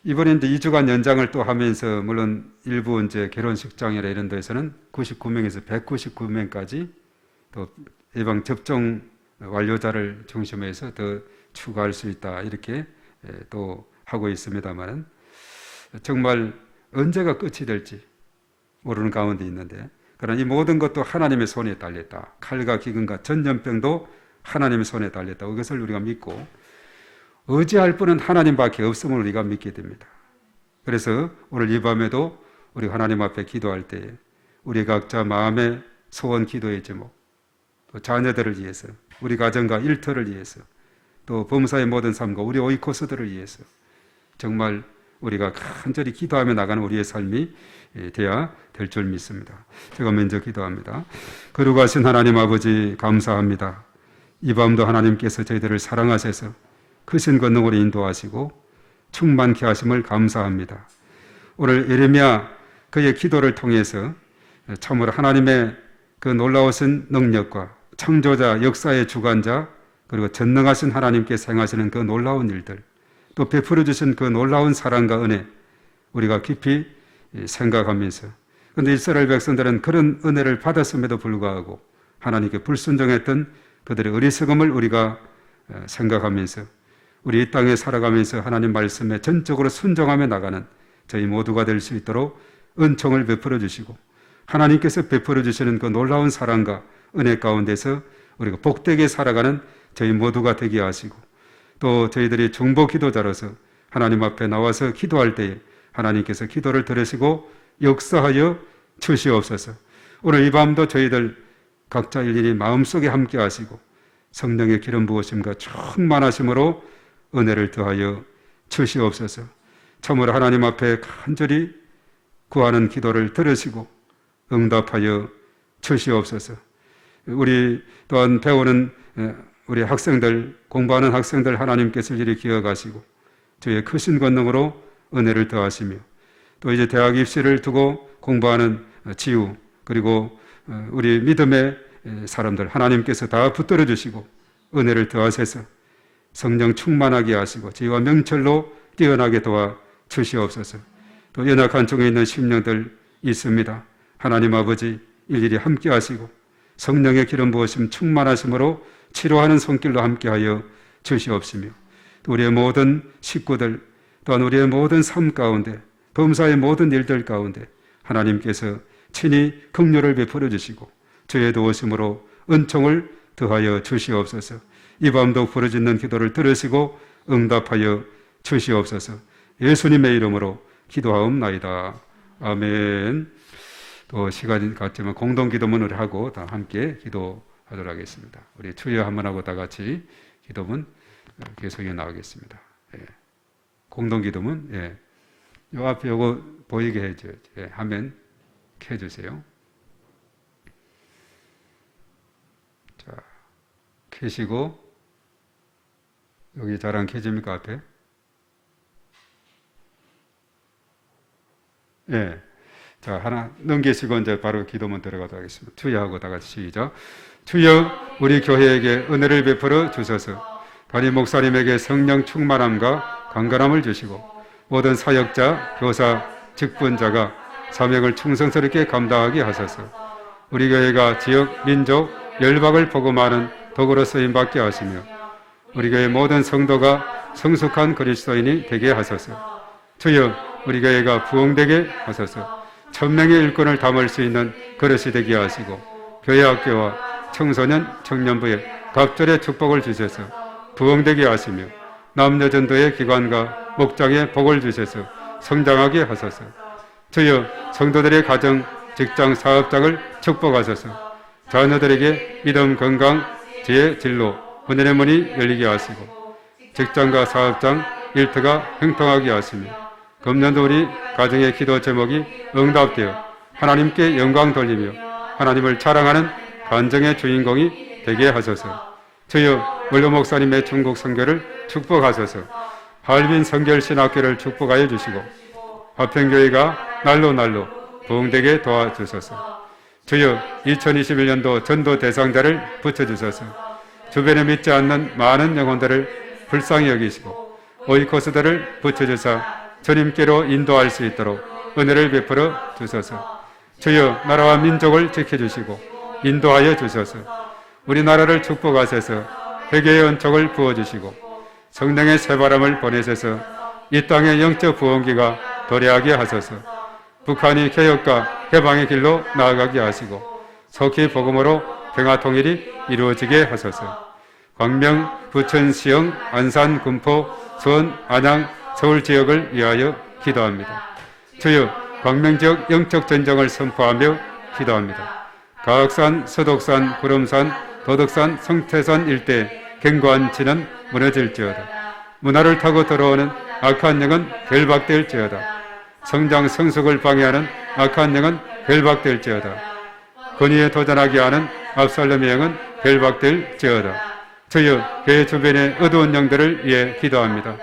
[SPEAKER 2] 이번에 이제 2주간 연장을 또 하면서 물론 일부 이제 결혼식장이나 이런 데서는 99명에서 199명까지 또 예방 접종 완료자를 중심해서 더 추가할 수 있다 이렇게 또 하고 있습니다만은 정말 언제가 끝이 될지 모르는 가운데 있는데 그러나 이 모든 것도 하나님의 손에 달렸다. 칼과 기근과 전염병도 하나님의 손에 달렸다. 이것을 우리가 믿고 의지할 분은 하나님밖에 없음을 우리가 믿게 됩니다. 그래서 오늘 이 밤에도 우리 하나님 앞에 기도할 때에 우리 각자 마음의 소원 기도의 제목 또 자녀들을 위해서 우리 가정과 일터를 위해서 또 범사의 모든 삶과 우리 오이코스들을 위해서 정말 우리가 간절히 기도하며 나가는 우리의 삶이 돼야 될 줄 믿습니다. 제가 먼저 기도합니다. 거룩하신 하나님 아버지 감사합니다. 이 밤도 하나님께서 저희들을 사랑하셔서 크신 권능으로 인도하시고 충만케 하심을 감사합니다. 오늘 예레미야 그의 기도를 통해서 참으로 하나님의 그 놀라우신 능력과 창조자 역사의 주관자 그리고 전능하신 하나님께서 행하시는 그 놀라운 일들 또 베풀어 주신 그 놀라운 사랑과 은혜 우리가 깊이 생각하면서 그런데 이스라엘 백성들은 그런 은혜를 받았음에도 불구하고 하나님께 불순종했던 그들의 어리석음을 우리가 생각하면서 우리 이 땅에 살아가면서 하나님 말씀에 전적으로 순종하며 나가는 저희 모두가 될 수 있도록 은총을 베풀어 주시고 하나님께서 베풀어 주시는 그 놀라운 사랑과 은혜 가운데서 우리가 복되게 살아가는 저희 모두가 되게 하시고 또 저희들이 중보 기도자로서 하나님 앞에 나와서 기도할 때에 하나님께서 기도를 들으시고 역사하여 주시옵소서. 오늘 이 밤도 저희들 각자 일일이 마음속에 함께 하시고 성령의 기름 부으심과 충만하심으로 은혜를 더하여 주시옵소서. 참으로 하나님 앞에 간절히 구하는 기도를 들으시고 응답하여 주시옵소서. 우리 또한 배우는 우리 학생들, 공부하는 학생들 하나님께서 이리 기억하시고 주의 크신 권능으로 은혜를 더하시며 또 이제 대학 입시를 두고 공부하는 지우 그리고 우리 믿음의 사람들 하나님께서 다 붙들어 주시고 은혜를 더하셔서 성령 충만하게 하시고 지혜와 명철로 뛰어나게 도와 주시옵소서. 또 연약한 중에 있는 심령들 있습니다. 하나님 아버지 일일이 함께 하시고 성령의 기름 부으심 충만하심으로 치료하는 손길로 함께하여 주시옵시며 또 우리의 모든 식구들 또한 우리의 모든 삶 가운데 범사의 모든 일들 가운데 하나님께서 친히 긍휼을 베풀어 주시고 주의 도우심으로 은총을 더하여 주시옵소서. 이 밤도 부르짖는 기도를 들으시고 응답하여 주시옵소서. 예수님의 이름으로 기도하옵나이다. 아멘. 또 시간이 갔지만 공동기도문을 하고 다 함께 기도하도록 하겠습니다. 우리 주여 한번 하고 다 같이 기도문 계속 나오겠습니다. 예. 공동기도문, 예. 요 앞에 요거 보이게 해줘요. 예. 화면 켜주세요. 자, 켜시고, 여기 잘 안 켜집니까, 앞에? 예. 자, 하나 넘기시고 이제 바로 기도문 들어가도록 하겠습니다. 주여 하고 다 같이 시작. 주여, 우리 교회에게 은혜를 베풀어 주소서. 담임 목사님에게 성령 충만함과 강건함을 주시고 모든 사역자, 교사, 직분자가 사명을 충성스럽게 감당하게 하소서. 우리 교회가 지역, 민족, 열방을 복음하는 도구로 쓰임받게 하시며 우리 교회 모든 성도가 성숙한 그리스도인이 되게 하소서. 주여, 우리 교회가 부흥되게 하소서. 1000명의 일꾼을 담을 수 있는 그릇이 되게 하시고 교회 학교와 청소년, 청년부에 갑절의 축복을 주셔서 부흥되게 하시며 남녀전도의 기관과 목장에 복을 주셔서 성장하게 하소서. 주여, 성도들의 가정, 직장, 사업장을 축복하소서. 자녀들에게 믿음, 건강, 지혜, 진로, 은혜의 문이 열리게 하시고 직장과 사업장, 일터가 형통하게 하시며 금년도 우리 가정의 기도 제목이 응답되어 하나님께 영광 돌리며 하나님을 자랑하는 간증의 주인공이 되게 하소서. 주여, 원로 목사님의 중국 선교를 축복하소서. 할빈 선결신학교를 축복하여 주시고 화평교회가 날로 부흥되게 도와주소서. 주여, 2021년도 전도 대상자를 붙여주소서. 주변에 믿지 않는 많은 영혼들을 불쌍히 여기시고 오이코스들을 붙여주사 주님께로 인도할 수 있도록 은혜를 베풀어 주소서. 주여, 나라와 민족을 지켜주시고 인도하여 주소서. 우리나라를 축복하셔서 회개의 은총을 부어주시고 성령의 새바람을 보내셔서 이 땅의 영적 부흥기가 도래하게 하소서. 북한이 개혁과 해방의 길로 나아가게 하시고 속히 복음으로 평화 통일이 이루어지게 하소서. 광명, 부천, 시흥, 안산, 군포, 수원, 안양, 서울 지역을 위하여 기도합니다. 주여, 광명 지역 영적 전쟁을 선포하며 기도합니다. 가악산, 서독산, 구름산, 도덕산, 성태산 일대 견고한 진은 무너질지어다. 문화를 타고 들어오는 악한 영은 결박될지어다. 성장 성숙을 방해하는 악한 영은 결박될지어다. 권위에 도전하게 하는 압살롬의 영은 결박될지어다. 주여, 교회 주변의 어두운 영들을 위해 기도합니다.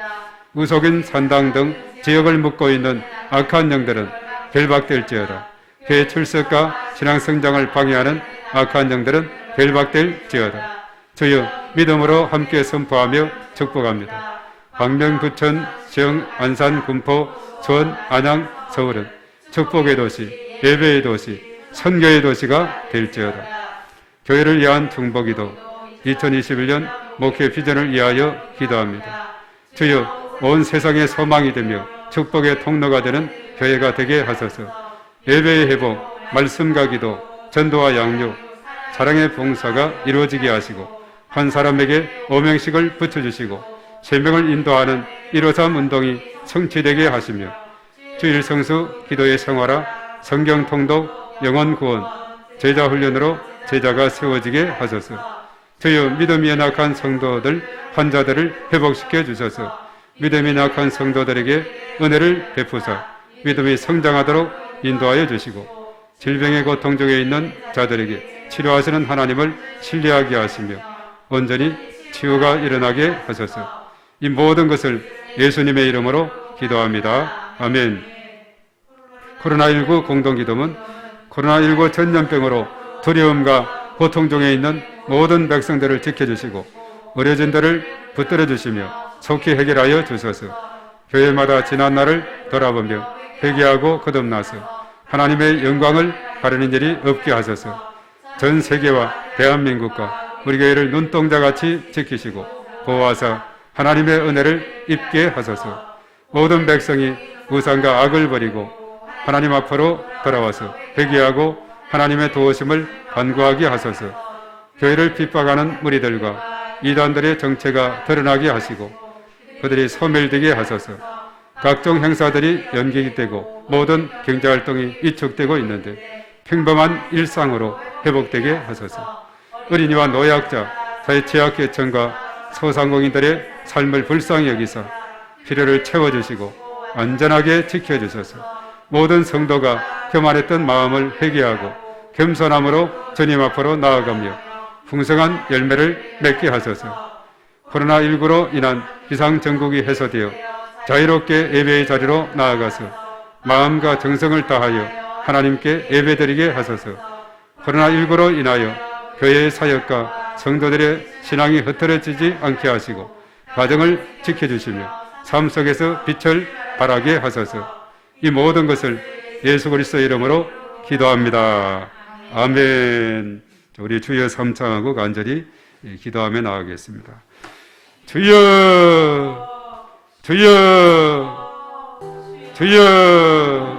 [SPEAKER 2] 우속인 산당 등 지역을 묶고 있는 악한 영들은 결박될지어다. 교회 출석과 신앙 성장을 방해하는 악한 영들은 결박될지어다. 주여, 믿음으로 함께 선포하며 축복합니다. 광명, 부천, 시흥, 안산, 군포, 수원, 안양, 서울은 축복의 도시, 예배의 도시, 선교의 도시가 될지어다. 교회를 위한 중보기도 2021년 목회 비전을 위하여 기도합니다. 주여, 온 세상의 소망이 되며 축복의 통로가 되는 교회가 되게 하소서. 예배의 회복, 말씀과 기도, 전도와 양육, 사랑의 봉사가 이루어지게 하시고 한 사람에게 오명식을 붙여주시고 세명을 인도하는 153 운동이 성취되게 하시며 주일 성수, 기도의 생활화, 성경 통독, 영혼 구원, 제자 훈련으로 제자가 세워지게 하소서. 주여, 믿음이 연약한 성도들, 환자들을 회복시켜 주셔서 믿음이 약한 성도들에게 은혜를 베푸사 믿음이 성장하도록 인도하여 주시고 질병의 고통 중에 있는 자들에게 치료하시는 하나님을 신뢰하게 하시며 온전히 치유가 일어나게 하소서. 이 모든 것을 예수님의 이름으로 기도합니다. 아멘. 코로나19 공동기도문 코로나19 전염병으로 두려움과 고통 중에 있는 모든 백성들을 지켜주시고 어려진들을 붙들어 주시며 속히 해결하여 주소서. 교회마다 지난 날을 돌아보며 회개하고 거듭나서 하나님의 영광을 가리는 일이 없게 하소서. 전 세계와 대한민국과 우리 교회를 눈동자같이 지키시고 보호하사 하나님의 은혜를 입게 하소서. 모든 백성이 우상과 악을 버리고 하나님 앞으로 돌아와서 회개하고 하나님의 도우심을 간구하게 하소서. 교회를 핍박하는 무리들과 이단들의 정체가 드러나게 하시고 그들이 소멸되게 하소서. 각종 행사들이 연기되고 모든 경제활동이 위축되고 있는데 평범한 일상으로 회복되게 하소서. 어린이와 노약자, 사회취약계층과 소상공인들의 삶을 불쌍히 여기사 필요를 채워주시고 안전하게 지켜주소서. 모든 성도가 교만했던 마음을 회개하고 겸손함으로 주님 앞으로 나아가며 풍성한 열매를 맺게 하소서. 코로나19로 인한 비상정국이 해소되어 자유롭게 예배의 자리로 나아가서 마음과 정성을 다하여 하나님께 예배드리게 하소서. 코로나19로 인하여 교회의 사역과 성도들의 신앙이 흐트러지지 않게 하시고 가정을 지켜주시며 삶 속에서 빛을 발하게 하소서. 이 모든 것을 예수 그리스도의 이름으로 기도합니다. 아멘. 우리 주여 삼창하고 간절히 기도하며 나아가겠습니다. 주여, 주여, 주여.